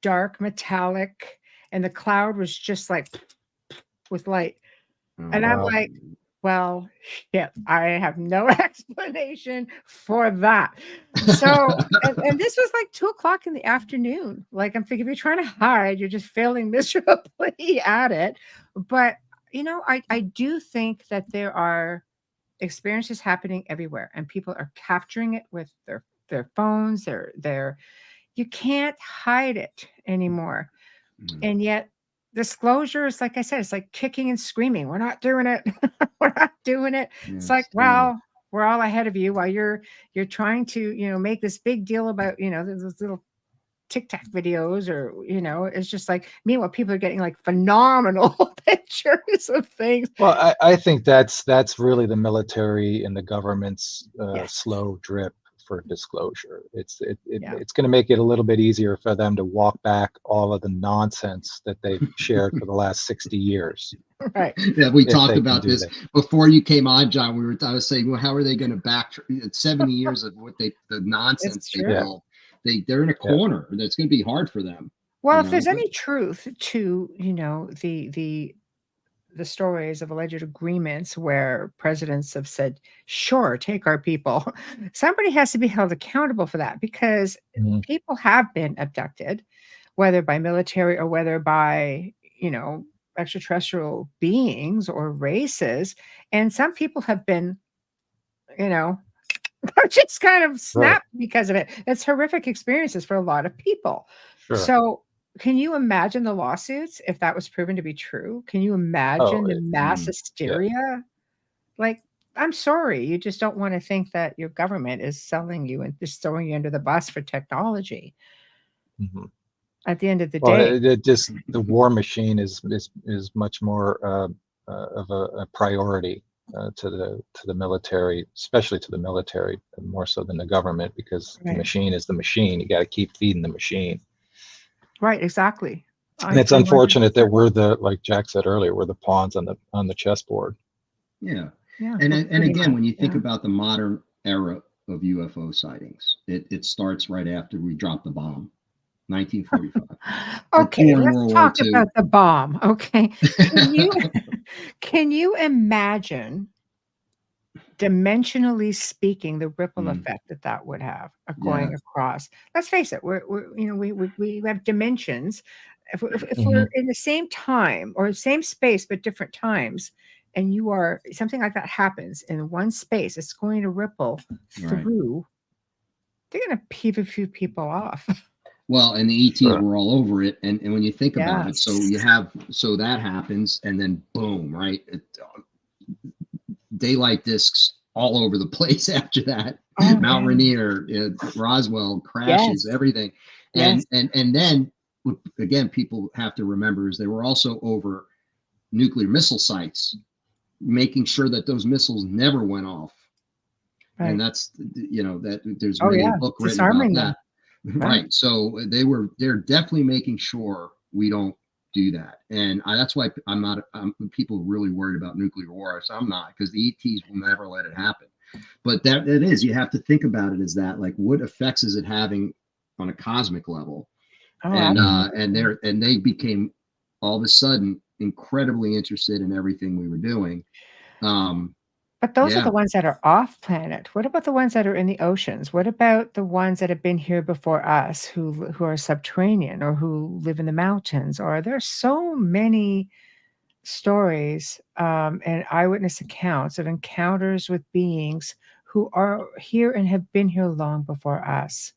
dark, metallic, and the cloud was just like with light. And I'm like, well, shit, I have no explanation for that. So, and this was like 2:00 in the afternoon. Like, I'm thinking, if you're trying to hide, you're just failing miserably at it. But, I do think that there are experiences happening everywhere, and people are capturing it with their phones, you can't hide it anymore. And yet, disclosures, like I said, it's like kicking and screaming. We're not doing it. We're not doing it. It's like, well, we're all ahead of you while you're trying to, make this big deal about, those little TikTok videos, or, it's just like, meanwhile, people are getting like phenomenal pictures of things. Well, I think that's really the military and the government's slow drip for disclosure. It's going to make it a little bit easier for them to walk back all of the nonsense that they've shared for the last 60 years. Right. Yeah, we talked about this before you came on, John. I was saying, well, how are they going to back 70 years of the nonsense they built? They're in a corner. That's going to be hard for them. Well, if there's any truth to, the stories of alleged agreements where presidents have said, sure, take our people, somebody has to be held accountable for that, because people have been abducted, whether by military or whether by, extraterrestrial beings or races. And some people have been, just kind of snapped because of it. It's horrific experiences for a lot of people. Sure. So can you imagine the lawsuits if that was proven to be true? Can you imagine the mass hysteria? Yeah. Like, I'm sorry, you just don't want to think that your government is selling you and just throwing you under the bus for technology. Mm-hmm. At the end of the day, the war machine is much more of a priority to the military, especially to the military, more so than the government, because the machine is the machine. You got to keep feeding the machine. Right, exactly. And it's unfortunate that we're like Jack said earlier, we're the pawns on the chessboard. Yeah. And again, when you think about the modern era of UFO sightings, it starts right after we dropped the bomb, 1945. Okay, let's talk about the bomb. Okay. Can you imagine, dimensionally speaking, the ripple effect that would have going across? Let's face it, we have dimensions. If we're in the same time or same space but different times, and something like that happens in one space, it's going to ripple through. They're going to peeve a few people off. Well, and the ETs were all over it, and when you think about it, so that happens, and then boom, right? Daylight discs all over the place after that. Mount Rainier, Roswell crashes, everything, and then again, people have to remember is they were also over nuclear missile sites, making sure that those missiles never went off. Right. And that's that there's many book written about that. Right. So they're definitely making sure we don't do that. And that's why people are really worried about nuclear war. So I'm not, because the ETs will never let it happen. But that it is, you have to think about it as that, like, what effects is it having on a cosmic level? And they became all of a sudden incredibly interested in everything we were doing. But those are the ones that are off planet. What about the ones that are in the oceans? What about the ones that have been here before us, who are subterranean or who live in the mountains? Or there's so many stories and eyewitness accounts of encounters with beings who are here and have been here long before us.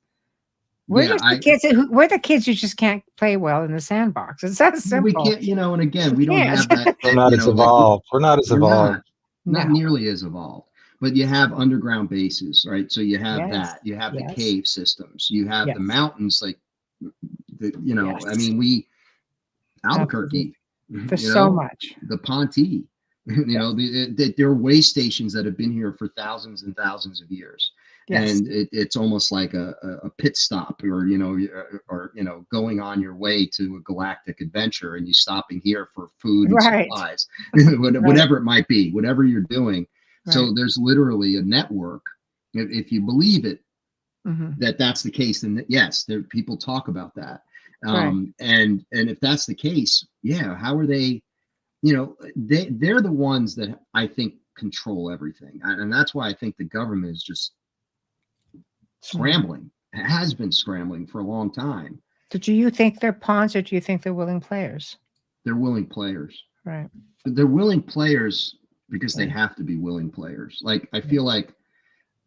We're the kids who just can't play well in the sandbox. It's that simple. We can't, and again, we don't have that. We're not as evolved. We're not as evolved. Not nearly as evolved. but you have underground bases, right? So you have Yes. that. You have the Yes. cave systems. You have the Yes. mountains, like I Yes. mean, Absolutely. Albuquerque, There's so much. the Ponte, Yes. there are way stations that have been here for thousands and thousands of years. Yes. And it's almost like a pit stop, or going on your way to a galactic adventure, and you stopping here for food and Right. supplies, Right. whatever it might be, whatever you're doing. So Right. there's literally a network. If you believe it, Hmm. that's the case, then yes, people talk about that. Right. And if that's the case, yeah, how are they? They're the ones that I think control everything, and that's why I think the government is just scrambling. It has been scrambling for a long time. So do you think they're pawns, or do you think they're willing players? They're willing players. Right. They're willing players because they Right. have to be willing players. Like, I feel like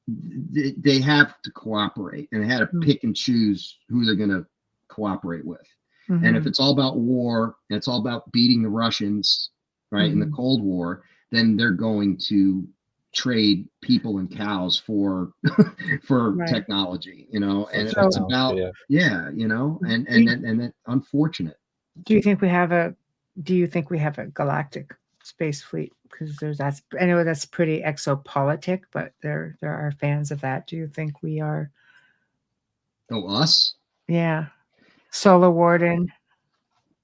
they have to cooperate, and they had to pick and choose who they're going to cooperate with. And if it's all about war, and it's all about beating the Russians, right, in the Cold War, then they're going to trade people and cows for Right. technology, and So- it's about and that unfortunate. Do you think we have a galactic space fleet? Because I know that's pretty exopolitic, but there are fans of that. Do you think we are? Oh, us? Yeah. Solar Warden.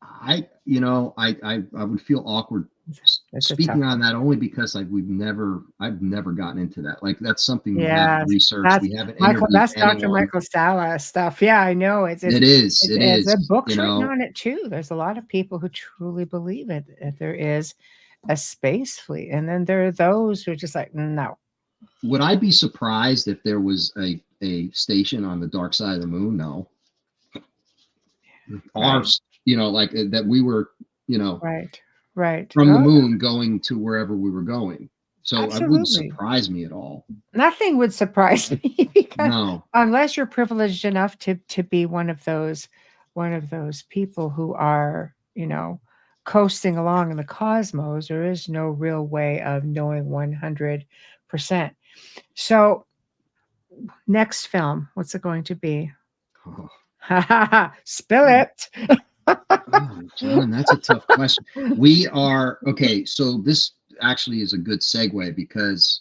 I would feel awkward That's a speaking tough on that, only because I've never gotten into that. Like, that's something we Yeah, haven't researched. that's We haven't Michael. interviewed That's Dr. anyone. Michael Sala stuff. Yeah, I know. It is. There are books written on it too. There's a lot of people who truly believe it, that there is a space fleet, and then there are those who are just like, no. Would I be surprised if there was a station on the dark side of the moon? No. Our, like that we were, right from the moon going to wherever we were going. So it wouldn't surprise me at all. Nothing would surprise me, because No. unless you're privileged enough to be one of those people who are, coasting along in the cosmos, there is no real way of knowing 100%. So next film, what's it going to be? Oh. Spill it. Oh, John, that's a tough question. We are okay. So this actually is a good segue, because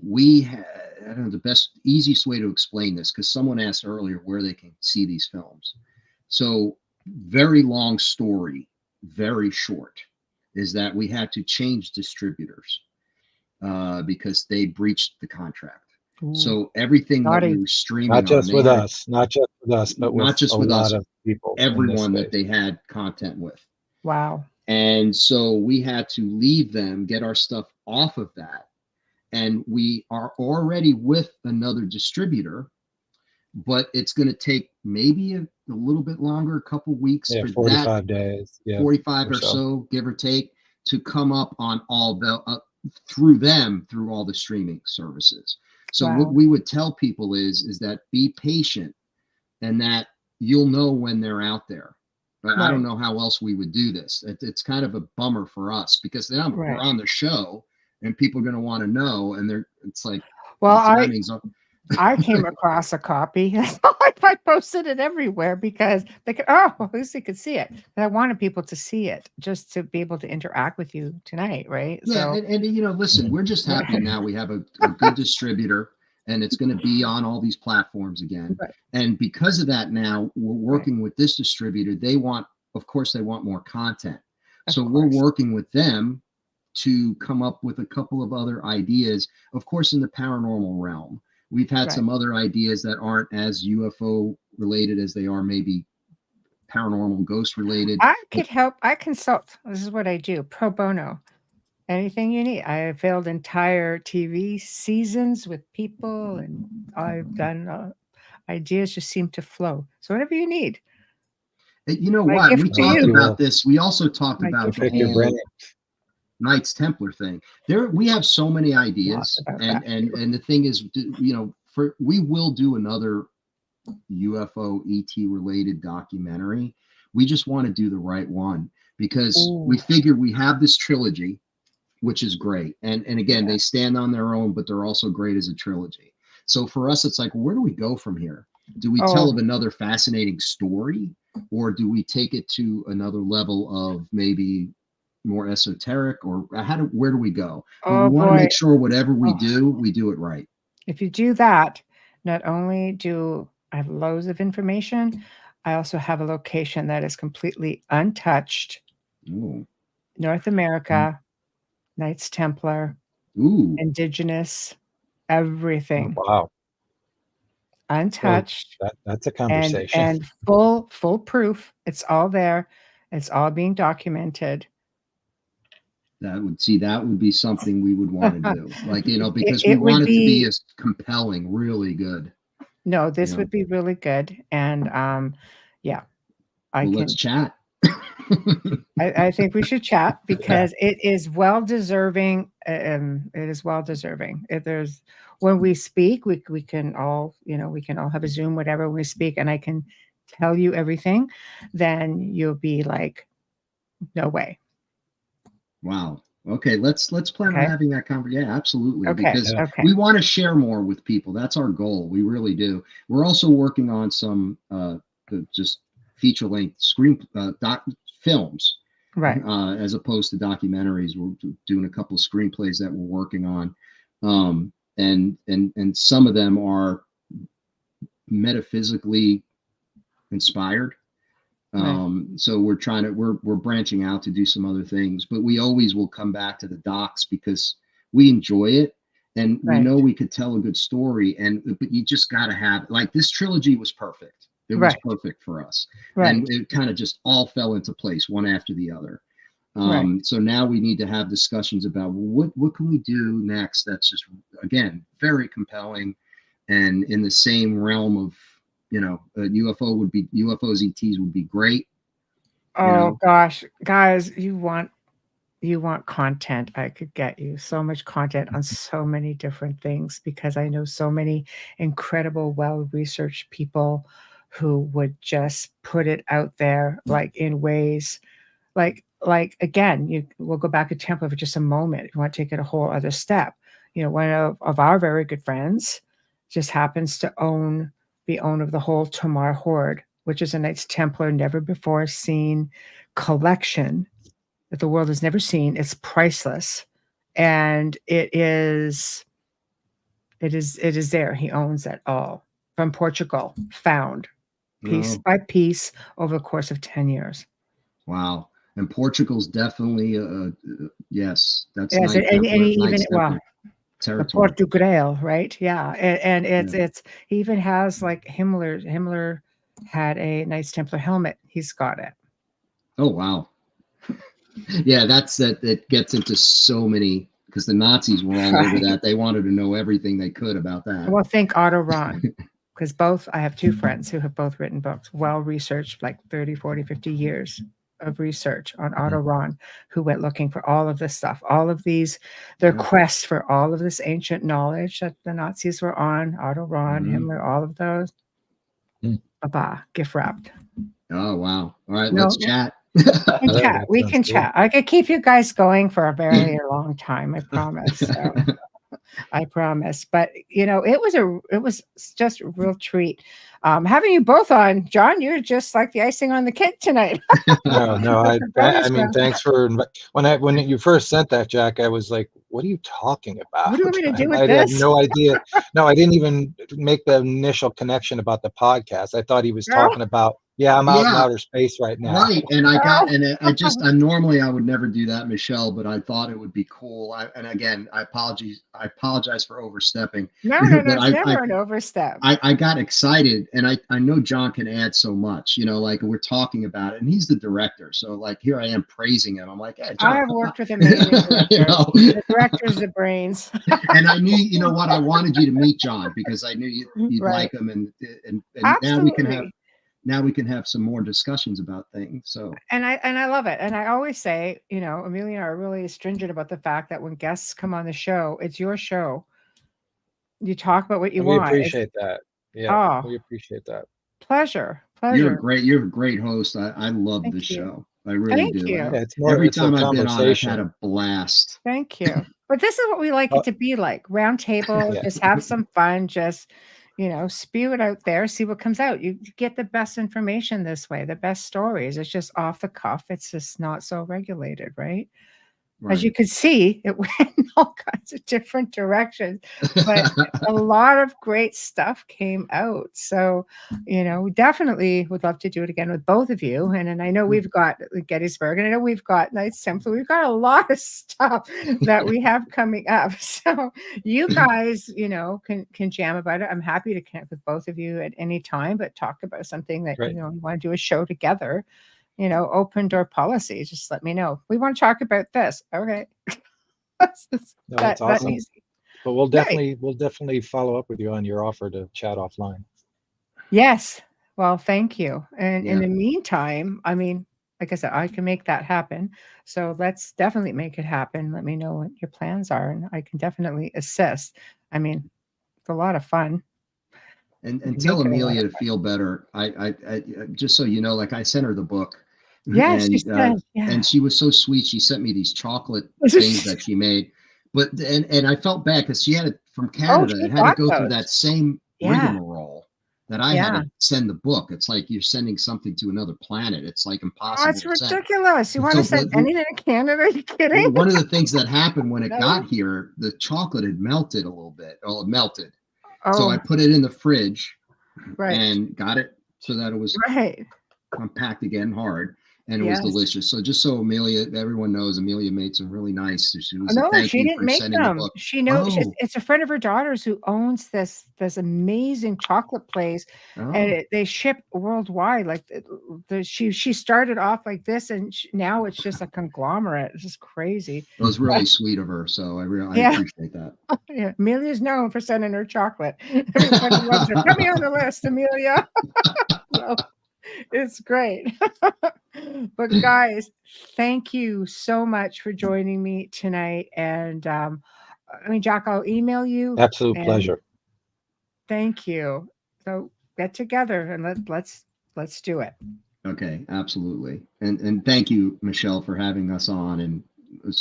I don't know the easiest way to explain this, because someone asked earlier where they can see these films. So, very long story, very short, is that we had to change distributors because they breached the contract. Ooh. So everything that we were streaming, not just with us, but not just with us, of people, everyone that they had content with. Wow. And so we had to leave them, get our stuff off of that. And we are already with another distributor, but it's going to take maybe a little bit longer, a couple weeks, for 45 days, 45 or so, give or take, to come up on all the through all the streaming services. So what we would tell people is that be patient, and that you'll know when they're out there. But I don't know how else we would do this. It's kind of a bummer for us, because then we're on the show and people are going to want to know, and it's like, well, I came across a copy. I posted it everywhere because they could, at least they could see it. And I wanted people to see it, just to be able to interact with you tonight, right? Yeah, so, and listen, we're just happy now we have a good distributor, and it's going to be on all these platforms again. Right. And because of that, now we're working with this distributor. Of course, they want more content. So we're working with them to come up with a couple of other ideas, of course, in the paranormal realm. We've had some other ideas that aren't as UFO related as they are maybe paranormal, ghost related. I could help. I consult. This is what I do, pro bono. Anything you need. I have filled entire TV seasons with people, and I've done ideas just seem to flow. So whatever you need. You know what? We talked about this. We also talked about the whole Knights Templar thing. We have so many ideas, and the thing is, we will do another UFO ET related documentary. We just want to do the right one, because we figure we have this trilogy. which is great. And again, they stand on their own, but they're also great as a trilogy. So for us, it's like, where do we go from here? Do we tell of another fascinating story, or do we take it to another level of maybe more esoteric, or where do we go? But we want to make sure whatever we do it right. If you do that, not only do I have loads of information, I also have a location that is completely untouched. Ooh. North America, Knights Templar, Ooh. Indigenous, everything. Oh, wow. Untouched. So that's a conversation. And full proof. It's all there. It's all being documented. That would be something we would want to do. Like, because we want it to be as compelling, really good. No, this would be really good. And let's chat. I think we should chat because it is well deserving. It is well deserving. When we speak, we can all have a Zoom, whatever we speak, and I can tell you everything. Then you'll be like, no way. Wow. Okay, let's plan on having that conversation. Yeah, absolutely. Okay. Because we want to share more with people. That's our goal. We really do. We're also working on some just feature-length films, right? As opposed to documentaries. We're doing a couple of screenplays that we're working on, and some of them are metaphysically inspired. So we're branching out to do some other things, but we always will come back to the docs because we enjoy it, and we know we could tell a good story. But you just got to have, like, this trilogy was perfect. It was perfect for us. And it kind of just all fell into place one after the other. So now we need to have discussions about what can we do next that's just, again, very compelling and in the same realm of, UFOs, ETs would be great. Gosh, guys, you want content. I could get you so much content on so many different things because I know so many incredible, well-researched people who would just put it out there, like, in ways like again, we'll go back to Templar for just a moment. If you want to take it a whole other step, one of our very good friends just happens to be owner of the whole Tomar Hoard, which is a Knights Templar never before seen collection that the world has never seen. It's priceless, and it is there. He owns it all from Portugal, found piece by piece over the course of 10 years. Wow. And Portugal's definitely yes, that's yes, Knight and Templar, even territory. The Portugal, right? Yeah, and it's he even has, like, Himmler had a Knights Templar helmet. He's got it. Oh wow. Yeah, it gets into so many, because the Nazis were all over that. They wanted to know everything they could about that. Well, think Otto Rahn, because I have two friends who have both written books, well-researched, like 30, 40, 50 years of research on Otto Rahn, who went looking for all of this stuff, all of their quest for all of this ancient knowledge that the Nazis were on. Otto Rahn, Himmler, all of those. Gift wrapped. Oh wow! All right, let's chat. We can chat. I could keep you guys going for a very long time. I promise. So. I promise. But it was just a real treat having you both on. John, you're just like the icing on the cake tonight. No, I mean, thanks for when you first sent that, Jack. I was like, what are you talking about? What do you want me to do with I this? had no idea. No, I didn't even make the initial connection about the podcast. I thought he was talking about, I'm out in outer space right now. Right. And I normally I would never do that, Michelle, but I thought it would be cool. And again, I apologize for overstepping. No, it's never an overstep. I got excited, and I know John can add so much, like we're talking about it, and he's the director. So, like, here I am praising him. I'm like, hey, John, I have worked with amazing directors. The director's the brains. And I knew, what, I wanted you to meet John because I knew you'd like him, and now we can have some more discussions about things. So and I love it. And I always say, Amelia and I are really stringent about the fact that when guests come on the show, it's your show. You talk about what you want. We appreciate that. Yeah, we appreciate that. Pleasure. You're a great host. I love this show. I really Thank do. you. Yeah, it's more. Every It's a time I've been on, I've had conversation. a blast. Thank you. But this is what we like Uh, it to be like. Round table, yeah. just have some fun, just, spew it out there, see what comes out. You get the best information this way, the best stories. It's just off the cuff. It's just not so regulated, right? As you Right. could see, it went in all kinds of different directions, but a lot of great stuff came out. So, we definitely would love to do it again with both of you. And then I know we've got Gettysburg, and I know we've got Knights Templar. We've got a lot of stuff that we have coming up. So you guys, can jam about it. I'm happy to connect with both of you at any time, but talk about something that, Great. you want to do a show together. Open door policy. Just let me know. We want to talk about this. Okay. That's No, that that's awesome. easy. But we'll Right. definitely follow up with you on your offer to chat offline. Yes. Well, thank you. And in Yeah. the meantime, I mean, like I said, I can make that happen. So let's definitely make it happen. Let me know what your plans are, and I can definitely assist. I mean, it's a lot of fun. And Make tell it a lot Amelia of to fun. feel better. I just so you know, like I sent her the book, Yes, you and said, yeah. she was so sweet. She sent me these chocolate things that she made, but and I felt bad because she had it from Oh, Canada. she It had to bought go through those. that same Yeah. rigmarole that I had Yeah. to send the book. It's like you're sending something to another planet. It's like Oh, impossible it's to send. ridiculous. You And want to so, send anything to Canada? Are you kidding? well, one of the things that happened when it No. got here, the chocolate had melted a little bit. Oh, it melted. So I Oh, put it in the fridge right. and got it so that it was Right. compact again, hard, and it was Yes. delicious. So just so Amelia, everyone knows, Amelia made some really nice. She was a No, thank she you didn't for make sending the them. book. She knows Oh, it's a friend of her daughter's who owns this amazing chocolate place, and oh, they ship worldwide. Like she started off like this, and now it's just a conglomerate. It's just crazy. it was really sweet of her. So I Yeah, appreciate that. yeah. Amelia's known for sending her chocolate. Everybody loves her. Put me on the list, Amelia. So, it's great. But guys, thank you so much for joining me tonight. And I mean, Jack, I'll email you Absolute and pleasure. thank you. So get together and let's do it. Okay, absolutely, and thank you, Michelle, for having us on, and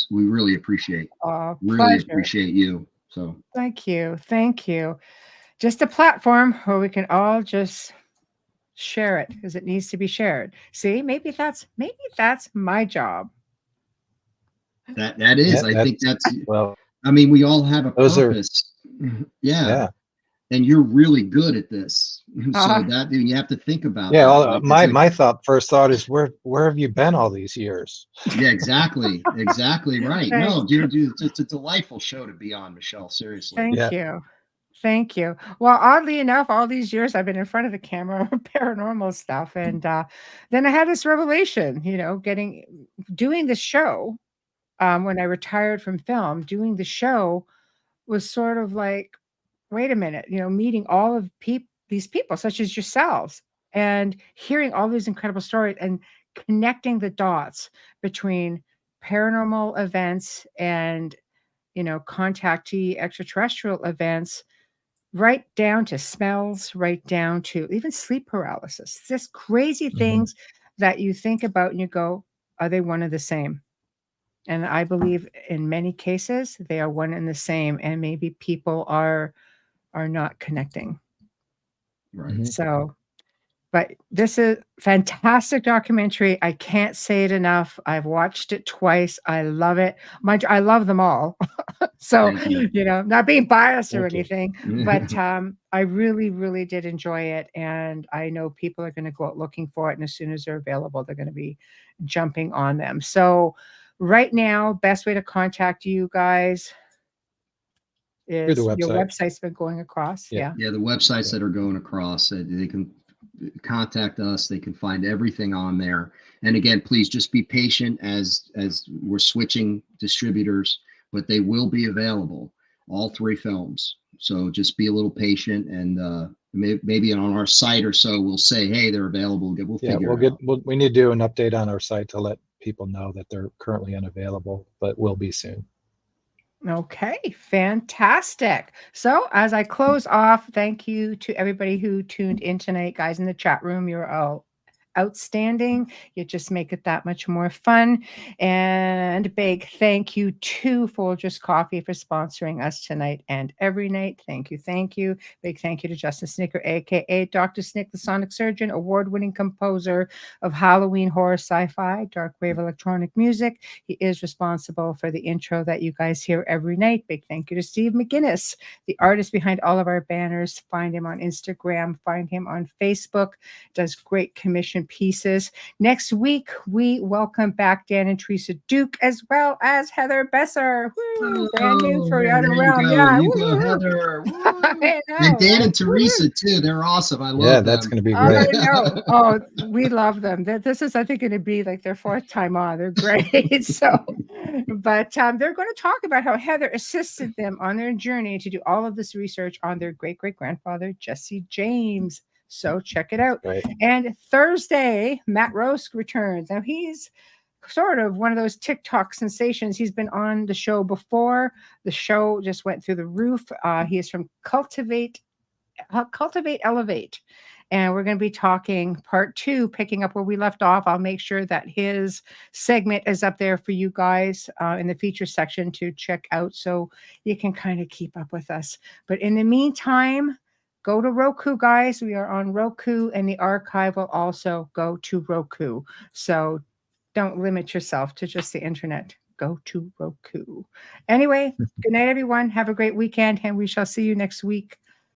we really Pleasure. appreciate you. So Thank you. Thank you. Just a platform where we can all just share it because it needs to be shared. See, maybe that's my job. that is, Yeah, I think that's that's. well. I mean, we all have a Those are purpose. Yeah, yeah, and you're really good at this. So Uh, that you have to think about yeah. that. Like it's My first thought is where have you been all these years? yeah, exactly right. thanks. No, dude, it's a delightful show to be on, Michelle. Seriously. Thank Yeah. you. Thank you. Well, oddly enough, all these years I've been in front of the camera with paranormal stuff. And then I had this revelation, doing the show when I retired from film, doing the show was sort of like, wait a minute, meeting all of these people, such as yourselves, and hearing all these incredible stories and connecting the dots between paranormal events and, contactee extraterrestrial events, right down to smells, right down to even sleep paralysis. Just crazy Mhm. things that you think about and you go, are they one and the same? And I believe in many cases they are one and the same, and maybe people are not connecting. Right. Mhm. So, but this is fantastic documentary. I can't say it enough. I've watched it twice. I love it. I love them all. So, Thank you. not being biased or Thank you. anything, but I really, really did enjoy it. And I know people are going to go out looking for it. And as soon as they're available, they're going to be jumping on them. So, right now, best way to contact you guys Through the is your website. website's been going across. Yeah. Yeah. Yeah, the websites Yeah. that are going across, they can contact us. They can find everything on there. And again, please just be patient as we're switching distributors, but they will be available, all three films. So just be a little patient, and maybe on our site or so we'll say, hey, they're available. We'll Yeah, figure it out. we need to do an update on our site to let people know that they're currently unavailable, but will be soon. Okay, fantastic. So, as I close off, thank you to everybody who tuned in tonight, guys in the chat room. You're all outstanding. You just make it that much more fun. And big thank you to Folgers Coffee for sponsoring us tonight and every night. Thank you. Thank you. Big thank you to Justin Snicker, aka Dr. Snick, the Sonic Surgeon, award-winning composer of Halloween horror sci-fi, dark wave electronic music. He is responsible for the intro that you guys hear every night. Big thank you to Steve McGinnis, the artist behind all of our banners. Find him on Instagram, find him on Facebook, does great commission pieces. Next week, we welcome back Dan and Teresa Duke, as well as Heather Besser. Woo, brand new for man, Outer there Realm. you go. Yeah, You woo, go, woo, woo. Heather. Woo. I know, And Dan right? and Teresa too. They're awesome. I love Yeah, them. that's going to be I great. know. Oh, we love them. This is, I think, going to be like their fourth time on. They're great. So, but they're going to talk about how Heather assisted them on their journey to do all of this research on their great great grandfather, Jesse James. So check it out. Right. And Thursday, Matt Rosk returns. Now he's sort of one of those TikTok sensations. He's been on the show before. The show just went through the roof. He is from Cultivate, Elevate. And we're going to be talking part 2, picking up where we left off. I'll make sure that his segment is up there for you guys in the feature section to check out so you can kind of keep up with us. But in the meantime, go to Roku, guys. We are on Roku, and the archive will also go to Roku. So don't limit yourself to just the internet. Go to Roku. Anyway, good night, everyone. Have a great weekend, and we shall see you next week.